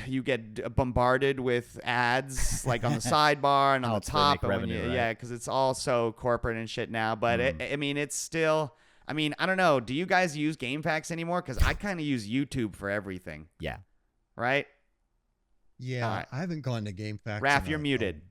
you get bombarded with ads like on the sidebar and on the That's where they top. make And revenue, right? Yeah, because it's all so corporate and shit now. But I mean, it's still. I mean, I don't know. Do you guys use GameFAQs anymore? Because I kind of use YouTube for everything. Yeah. Right? Yeah, All right. I haven't gone to GameFAQs. Raph, in you're muted.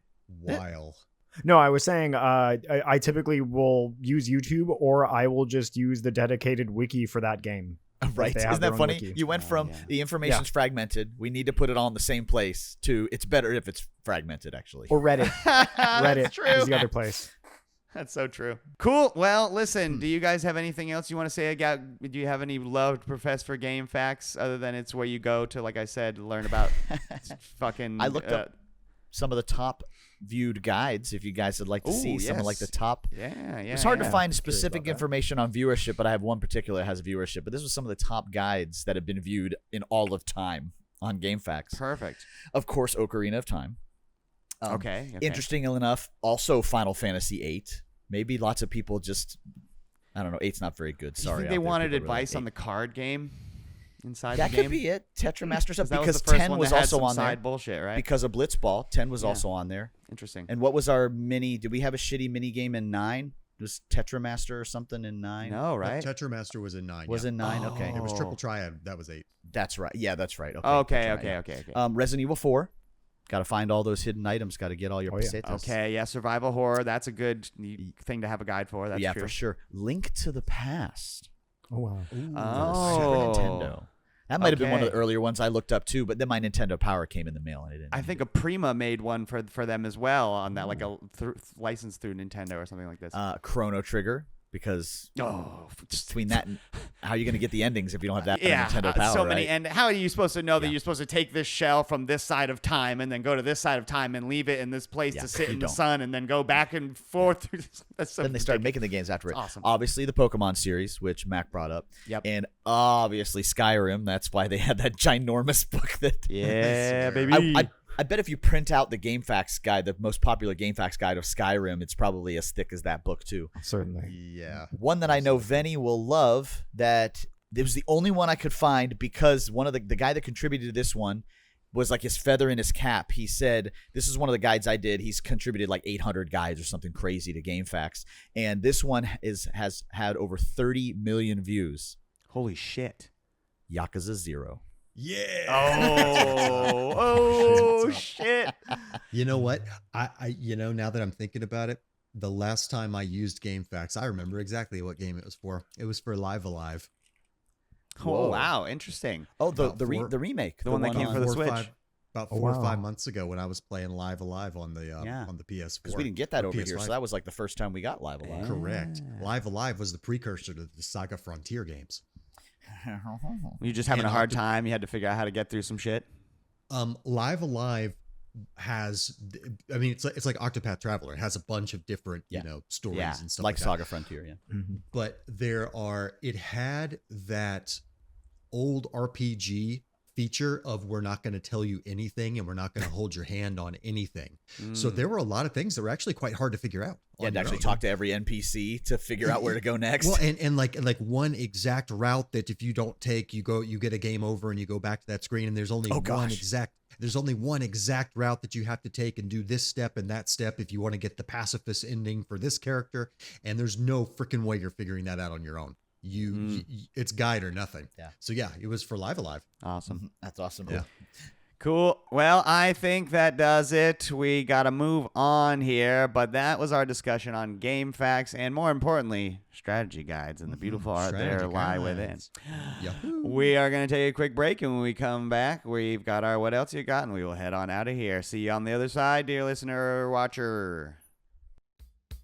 A while. No, I was saying I typically will use YouTube, or I will just use the dedicated wiki for that game. Right. They have Isn't their that own funny? wiki. You went from yeah. the information's fragmented. We need to put it all in the same place to it's better if it's fragmented, actually. Or Reddit. Reddit That's true. is the other place. That's so true. Cool. Well, listen, do you guys have anything else you want to say? Do you have any love to profess for GameFAQs other than it's where you go to, like I said, learn about fucking... I looked up some of the top viewed guides if you guys would like to see some of like the top. Yeah. It's hard to find Curious specific about that. information on viewership, but I have one particular that has viewership. But this was some of the top guides that have been viewed in all of time on GameFAQs. Perfect. Of course, Ocarina of Time. Okay. Interestingly enough, also Final Fantasy VIII. Maybe lots of people just, I don't know, 8's not very good. Do you Sorry. think they wanted advice on the card game inside That the game? could be it. Tetramaster stuff. that was Because the first 10 one was that had also some on there. side bullshit, right? Because of Blitzball, 10 was Yeah. also on there. Interesting. And what was our mini? Did we have a shitty mini game in 9? It was Tetramaster or something in 9? No, right? Tetramaster was in 9. Was yeah. in 9? Okay. It was Oh. Triple Triad. That was 8. That's right. Yeah, that's right. Okay. That's right, yeah. Resident Evil 4. Got to find all those hidden items. Got to get all your pesetas. Okay, yeah, survival horror. That's a good thing to have a guide for. That's yeah, true. for sure. Link to the Past. Oh, wow. For the Oh. Super Nintendo. That might have been one of Okay. the earlier ones I looked up too, but then my Nintendo Power came in the mail and I didn't. I think a Prima made one for them as well on that, like a license through Nintendo or something like this. Chrono Trigger, because Oh, between that and how are you going to get the endings if you don't have that on yeah, Nintendo Power? so many. right? And how are you supposed to know that Yeah. you're supposed to take this shell from this side of time and then go to this side of time and leave it in this place Yeah, to sit you in the don't. sun and then go back and forth? That's so Then they started ridiculous. making the games after it. Awesome. Obviously, the Pokemon series, which Mac brought up. Yep. And obviously Skyrim. That's why they had that ginormous book that. Yeah, baby. I bet if you print out the GameFAQs guide, the most popular GameFAQs guide of Skyrim, it's probably as thick as that book too. Certainly. Yeah. One that I know Venny will love, that it was the only one I could find because one of the guy that contributed to this one was like his feather in his cap. He said, this is one of the guides I did. He's contributed like 800 guides or something crazy to GameFAQs. And this one has had over 30 million views. Holy shit. Yakuza 0. Yeah. Oh shit. You know what? I now that I'm thinking about it, the last time I used GameFAQs, I remember exactly what game it was for. It was for Live Alive. Oh Whoa. wow, interesting. Oh, the About four- remake. The one that came on- for the Four or Switch. five- About Oh, 4 or wow. 5 months ago when I was playing Live Alive on the Yeah. on the PS4. Because we didn't get that or over here, PS5. so that was like the first time we got Live Alive. Correct. Live Alive was the precursor to the Saga Frontier games. Were you just having And a hard Octo- time? You had to figure out how to get through some shit? Live Alive has, I mean, it's like Octopath Traveler. It has a bunch of different, Yeah. stories Yeah. and stuff Like like that. Saga Frontier, yeah. But it had that old RPG feature of we're not going to tell you anything and we're not going to hold your hand on anything. So there were a lot of things that were actually quite hard to figure out. You had on to your actually own. talk to every NPC to figure out where to go next. Well, and like one exact route that if you don't take, you get a game over and you go back to that screen and there's only there's only one exact route that you have to take and do this step and that step if you want to get the pacifist ending for this character, and there's no freaking way you're figuring that out on your own. It's guide or nothing. Yeah. So yeah, it was for Live Alive. Awesome. That's awesome. Yeah. Cool. Well, I think that does it. We got to move on here, but that was our discussion on GameFAQs and, more importantly, strategy guides and the beautiful art there Strategy lie within. guides. Yahoo. We are going to take a quick break, and when we come back, we've got our What Else You Got, and we will head on out of here. See you on the other side, dear listener, watcher.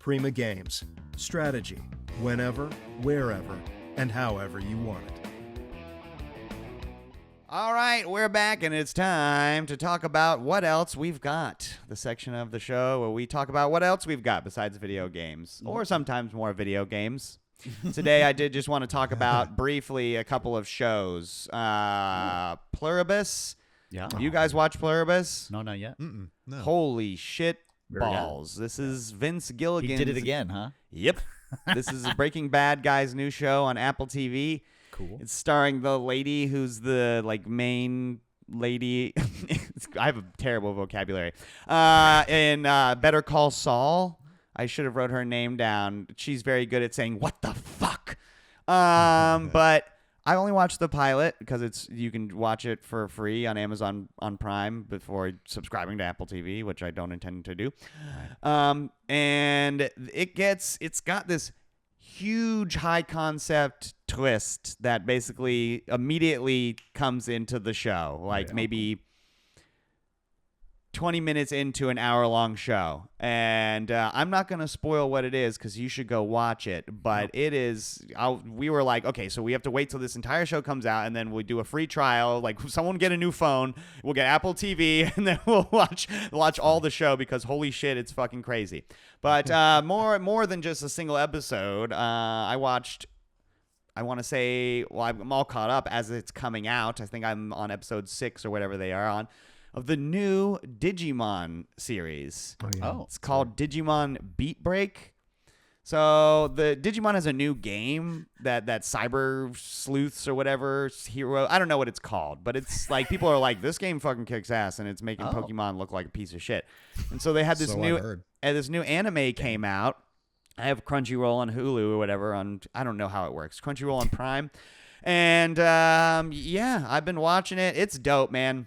Prima Games. Strategy. Whenever, wherever, and however you want it. All right, we're back, and it's time to talk about what else we've got. The section of the show where we talk about what else we've got besides video games, or sometimes more video games. Today, I did just want to talk about briefly a couple of shows. Pluribus. Yeah. You guys watch Pluribus? No, not yet. No. Holy shit Very good. balls. This is Vince Gilligan. He did it again, huh? Yep. This is a Breaking Bad guy's new show on Apple TV. Cool. It's starring the lady who's the main lady. I have a terrible vocabulary. In Better Call Saul. I should have wrote her name down. She's very good at saying "what the fuck." But I only watched the pilot because you can watch it for free on Amazon on Prime before subscribing to Apple TV, which I don't intend to do. And it's got this huge high concept twist that basically immediately comes into the show, maybe 20 minutes into an hour-long show. And I'm not going to spoil what it is because you should go watch it. But it is... we were like, okay, so we have to wait till this entire show comes out, and then we'll do a free trial. Like, someone get a new phone, we'll get Apple TV, and then we'll watch all the show because, holy shit, it's fucking crazy. But more than just a single episode, I watched... I want to say... Well, I'm all caught up as it's coming out. I think I'm on episode 6 or whatever they are on. Of the new Digimon series. Oh. It's called Digimon Beat Break. So the Digimon has a new game that Cyber Sleuths or whatever hero. I don't know what it's called, but it's like people are like, this game fucking kicks ass, and it's making Pokemon look like a piece of shit. And so they had this this new anime came out. I have Crunchyroll on Hulu or whatever I don't know how it works. Crunchyroll on Prime. And I've been watching it. It's dope, man.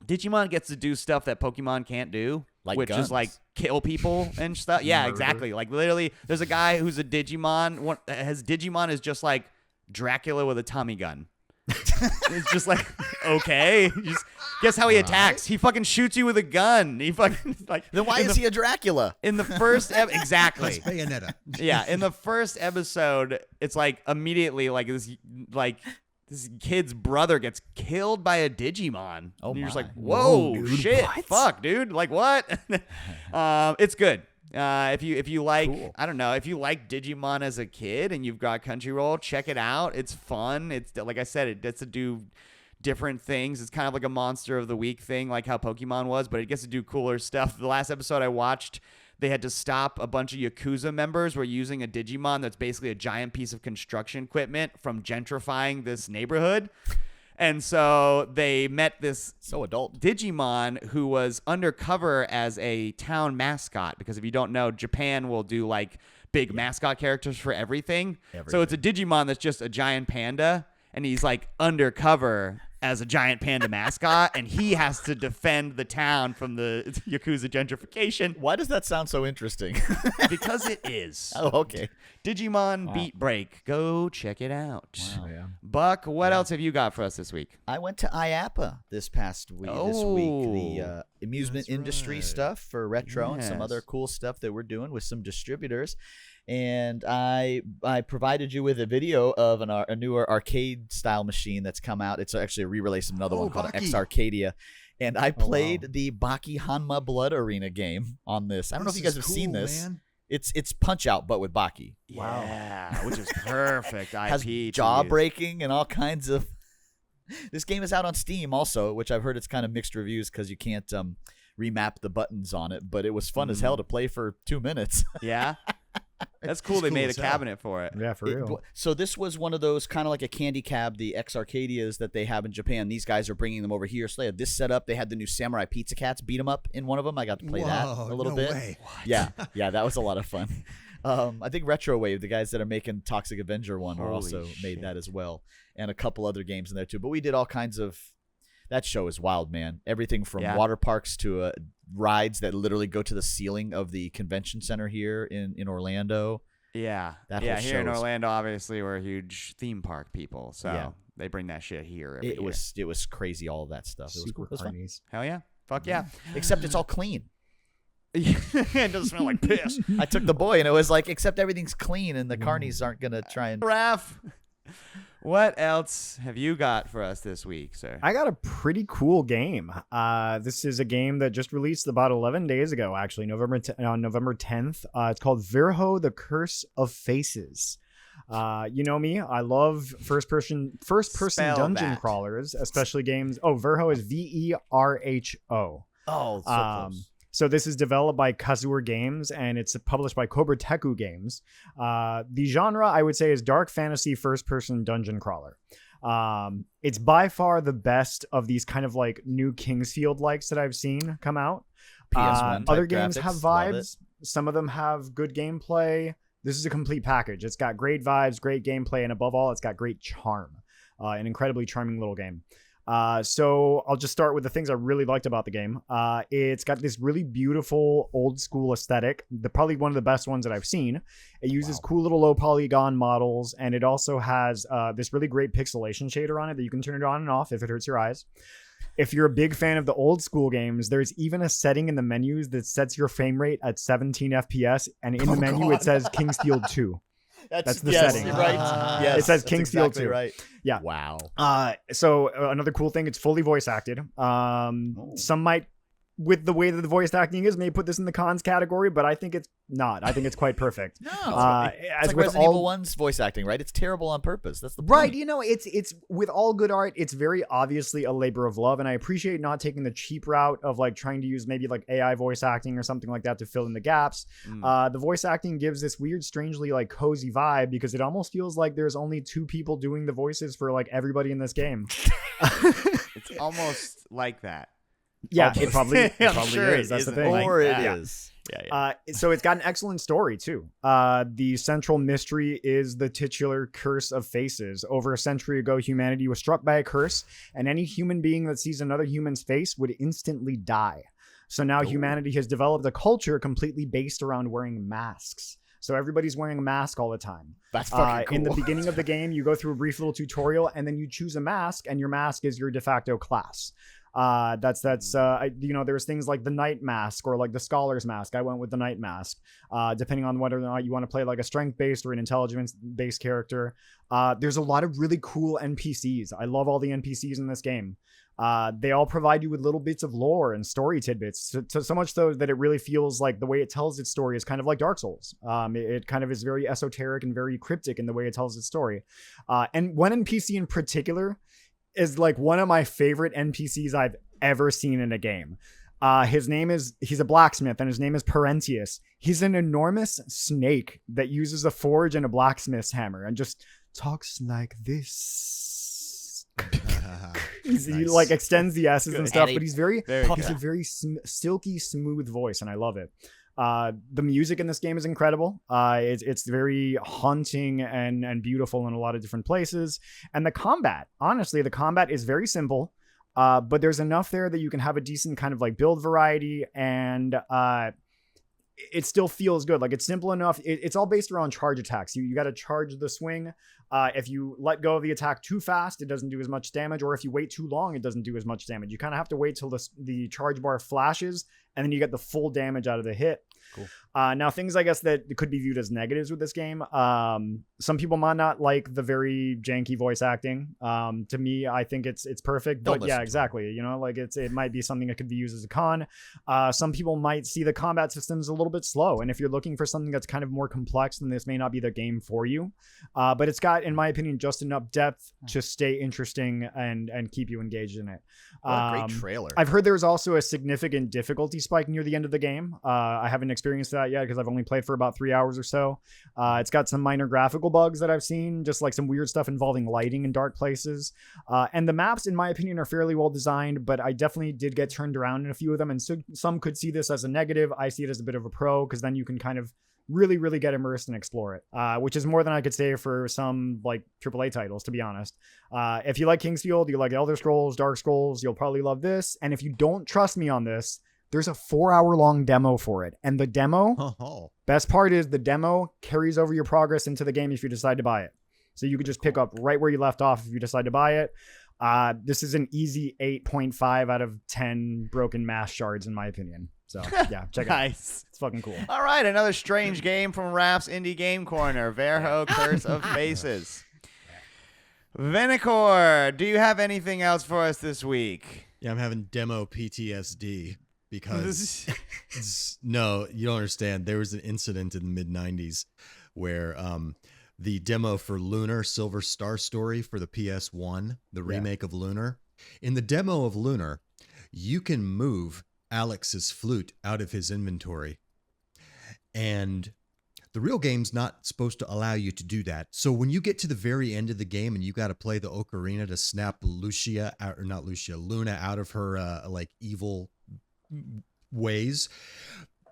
Digimon gets to do stuff that Pokemon can't do, which guns. is like kill people and stuff. Yeah, Murder. exactly. Like literally, there's a guy who's a Digimon. His Digimon is just like Dracula with a Tommy gun. It's just like, okay, just guess how he attacks. He fucking shoots you with a gun. He fucking like. Then why is he a Dracula? In the first exactly. That's Bayonetta. Yeah, in the first episode, it's like immediately this kid's brother gets killed by a Digimon. Oh, and you're just my. like, whoa, Whoa, dude, shit, what? fuck, dude, like what? It's good. If you like, Cool. I don't know, if you like Digimon as a kid and you've got Crunchyroll, check it out. It's fun. It's like I said, it gets to do different things. It's kind of like a Monster of the Week thing, like how Pokemon was, but it gets to do cooler stuff. The last episode I watched, they had to stop a bunch of Yakuza members were using a Digimon that's basically a giant piece of construction equipment from gentrifying this neighborhood. And so they met this So adult. Digimon who was undercover as a town mascot, because if you don't know, Japan will do like big mascot characters for everything. So it's a Digimon that's just a giant panda, and he's like undercover as a giant panda mascot, and he has to defend the town from the Yakuza gentrification. Why does that sound so interesting? Because it is. Oh, okay. Digimon Beat Break. Go check it out. Oh, yeah. Buck, what else have you got for us this week? I went to IAPA this past week. The amusement industry stuff for retro and some Yes. other cool stuff that we're doing with some distributors. And I provided you with a video of a newer arcade style machine that's come out. It's actually a re-release of another one called Baki. X Arcadia. And I played the Baki Hanma Blood Arena game on this. I don't know if you guys have seen this. Man. It's Punch Out, but with Baki. Wow. Yeah, which is perfect. Has IP jaw to use. breaking and all kinds of. This game is out on Steam also, which I've heard it's kind of mixed reviews because you can't remap the buttons on it. But it was fun as hell to play for 2 minutes. Yeah. That's cool. They cool made a as hell. cabinet for it. Yeah, for real. So this was one of those kind of like a candy cab, the X Arcadias that they have in Japan. These guys are bringing them over here. So they had this set up. They had the new Samurai Pizza Cats beat 'em up in one of them. I got to play that a Whoa, little no bit. way. Yeah, that was a lot of fun. I think Retrowave, the guys that are making Toxic Avenger one, are Holy also shit. made that as well, and a couple other games in there too. But we did all kinds of. That show is wild, man. Everything from water parks to rides that literally go to the ceiling of the convention center here in Orlando. Yeah. That yeah, whole here in show is- Orlando, obviously, we're huge theme park people. So Yeah. they bring that shit here every It year. was crazy, all of that stuff. It was cool. Super It was fun. carnies. Hell yeah. Fuck yeah. Except it's all clean. It doesn't smell like piss. I took the boy and it was like, except everything's clean and the carnies aren't gonna try and. Raph, What else have you got for us this week, sir? I got a pretty cool game. This is a game that just released about 11 days ago, actually, on November 10th. It's called Verho: The Curse of Faces. You know me, I love first-person Spell dungeon that. crawlers, especially games. Oh, Verho is Verho. Oh, so close. So this is developed by Kazur Games, and it's published by Cobra Teku Games. The genre, I would say, is dark fantasy first-person dungeon crawler. It's by far the best of these kind of like new Kingsfield likes that I've seen come out. PS1 Other type games graphics, have love it. vibes. Some of them have good gameplay. This is a complete package. It's got great vibes, great gameplay, and above all, it's got great charm. An incredibly charming little game. So I'll just start with the things I really liked about the game. It's got this really beautiful old school aesthetic, probably one of the best ones that I've seen. It uses cool little low polygon models, and it also has this really great pixelation shader on it that you can turn it on and off if it hurts your eyes. If you're a big fan of the old school games, there's even a setting in the menus that sets your frame rate at 17 FPS, and in the menu it says Kingsfield 2. That's the setting. Right. Yes, It says that's Kingsfield exactly 2. right. Yeah. Wow. So another cool thing, it's fully voice acted. Some might, with the way that the voice acting is, may put this in the cons category, but I think it's not. I think it's quite perfect. No, as it's like with Resident Evil 1's voice acting, right? It's terrible on purpose. That's the point. Right, you know, it's with all good art, it's very obviously a labor of love, and I appreciate not taking the cheap route of like trying to use maybe like AI voice acting or something like that to fill in the gaps. The voice acting gives this weird, strangely like cozy vibe because it almost feels like there's only 2 people doing the voices for like everybody in this game. It's almost like that. Yeah, it probably sure is. That's the isn't thing. like Or it that. is. Yeah. So it's got an excellent story too. The central mystery is the titular curse of faces. Over a century ago, humanity was struck by a curse, and any human being that sees another human's face would instantly die. So now humanity has developed a culture completely based around wearing masks. So everybody's wearing a mask all the time. That's fucking cool. In the beginning of the game, you go through a brief little tutorial, and then you choose a mask, and your mask is your de facto class. There's things like the Knight Mask or like the Scholar's Mask. I went with the Knight Mask, depending on whether or not you want to play like a strength-based or an intelligence-based character. There's a lot of really cool NPCs. I love all the NPCs in this game. They all provide you with little bits of lore and story tidbits, so much so that it really feels like the way it tells its story is kind of like Dark Souls. It kind of is very esoteric and very cryptic in the way it tells its story. And one NPC in particular is like one of my favorite NPCs I've ever seen in a game. He's a blacksmith, and his name is Parentius. He's an enormous snake that uses a forge and a blacksmith's hammer and just talks like this. He like extends the S's and stuff, but he's a very silky, smooth voice, and I love it. The music in this game is incredible. It's very haunting and beautiful in a lot of different places. And the combat is very simple, but there's enough there that you can have a decent kind of like build variety, and it still feels good. Like it's simple enough. It's all based around charge attacks. You got to charge the swing. If you let go of the attack too fast, it doesn't do as much damage. Or if you wait too long, it doesn't do as much damage. You kind of have to wait till the charge bar flashes, and then you get the full damage out of the hit. Cool. Now, things I guess that could be viewed as negatives with this game. Some people might not like the very janky voice acting. To me, I think it's perfect. But yeah, exactly. You know, like it might be something that could be used as a con. Some people might see the combat systems a little bit slow, and if you're looking for something that's kind of more complex, then this may not be the game for you. But it's got, in my opinion, just enough depth to stay interesting and keep you engaged in it. What a great trailer. I've heard there's also a significant difficulty spike near the end of the game. I haven't experienced that yet because I've only played for about 3 hours or so. It's got some minor graphical bugs that I've seen, just like some weird stuff involving lighting in dark places. And the maps, in my opinion, are fairly well designed, but I definitely did get turned around in a few of them. And so some could see this as a negative. I see it as a bit of a pro because then you can kind of really get immersed and explore it, which is more than I could say for some like AAA titles, to be honest. If you like Kingsfield, you like Elder Scrolls, Dark Scrolls, you'll probably love this. And if you don't trust me on this, there's a 4-hour-long demo for it. And the demo, best part is the demo carries over your progress into the game if you decide to buy it. So you could just pick up right where you left off if you decide to buy it. This is an easy 8.5 out of 10 broken mass shards, in my opinion. So yeah, check it out. Nice. It's fucking cool. All right, another strange game from Raph's Indie Game Corner, Verho: Curse of Faces. Venicor, do you have anything else for us this week? Yeah, I'm having demo PTSD because no, you don't understand. There was an incident in the mid 90s where the demo for Lunar Silver Star Story for the PS1, the remake of Lunar. In the demo of Lunar, you can move Alex's flute out of his inventory. And the real game's not supposed to allow you to do that. So when you get to the very end of the game and you got to play the ocarina to snap Luna out of her like evil ways,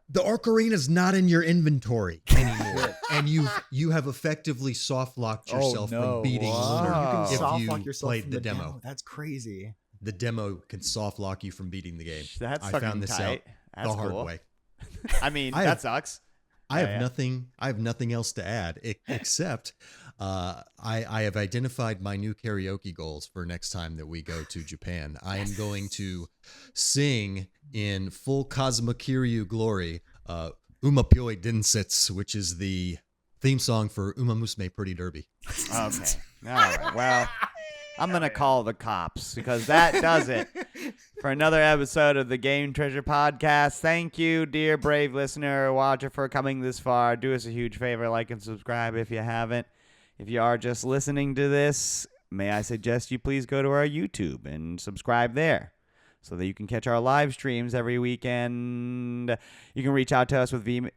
the ocarina's not in your inventory anymore. And you have effectively soft locked yourself from beating Lunar You can if soft you lock yourself played from the demo. That's crazy. The demo can soft lock you from beating the game. That's I fucking found this tight. out That's the hard cool. way. I mean, I that have- sucks. I have Yeah. nothing else to add except I have identified my new karaoke goals for next time that we go to Japan. I am going to sing in full Kazuma Kiryu glory Uma Pyoi Densetsu, which is the theme song for Uma Musume Pretty Derby. Okay. All right. Well, I'm going to call the cops because that does it for another episode of the Game Treasure Podcast. Thank you, dear brave listener or watcher, for coming this far. Do us a huge favor, like and subscribe if you haven't. If you are just listening to this, may I suggest you please go to our YouTube and subscribe there so that you can catch our live streams every weekend. You can reach out to us you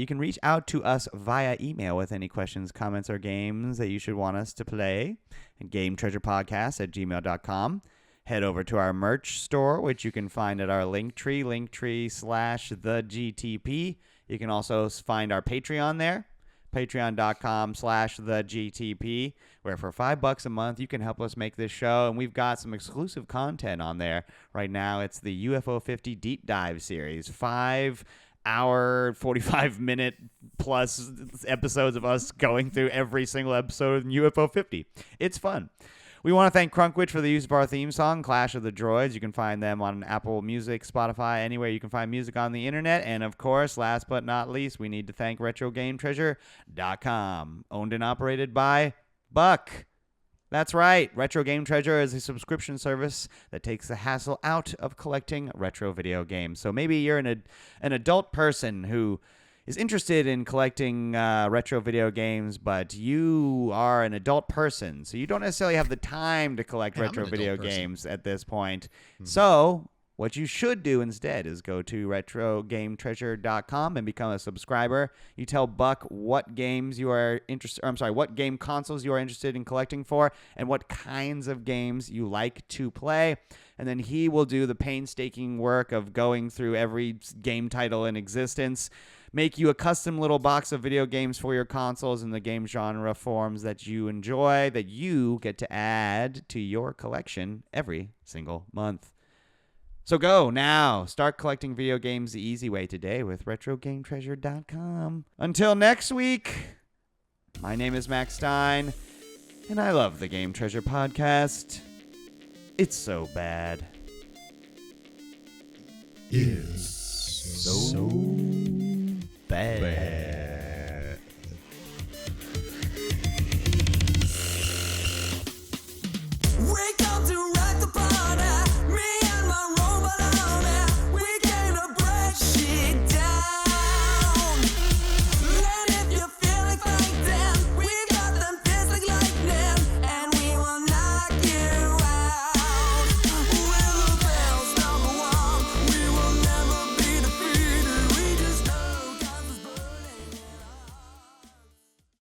can reach out to us via email with any questions, comments, or games that you should want us to play at GameTreasurePodcast@gmail.com. Head over to our merch store, which you can find at our linktree/thegtp. You can also find our Patreon there, patreon.com/thegtp, where for $5 a month you can help us make this show, and we've got some exclusive content on there right now. It's the UFO 50 deep dive series, 5-hour 45-minute plus episodes of us going through every single episode in UFO 50. It's fun. We want to thank Crunkwitch for the use of our theme song, Clash of the Droids. You can find them on Apple Music, Spotify, anywhere you can find music on the internet. And, of course, last but not least, we need to thank RetroGameTreasure.com, owned and operated by Buck. That's right. Retro Game Treasure is a subscription service that takes the hassle out of collecting retro video games. So maybe you're an adult person who is interested in collecting retro video games, but you are an adult person, so you don't necessarily have the time to collect retro video games at this point. So what you should do instead is go to RetroGameTreasure.com and become a subscriber. You tell Buck what games you are what game consoles you are interested in collecting for, and what kinds of games you like to play. And then he will do the painstaking work of going through every game title in existence, make you a custom little box of video games for your consoles in the game genre forms that you enjoy, that you get to add to your collection every single month. So go now. Start collecting video games the easy way today with RetroGameTreasure.com. Until next week, my name is Max Stein, and I love the Game Treasure Podcast. It's so bad. It's so bad.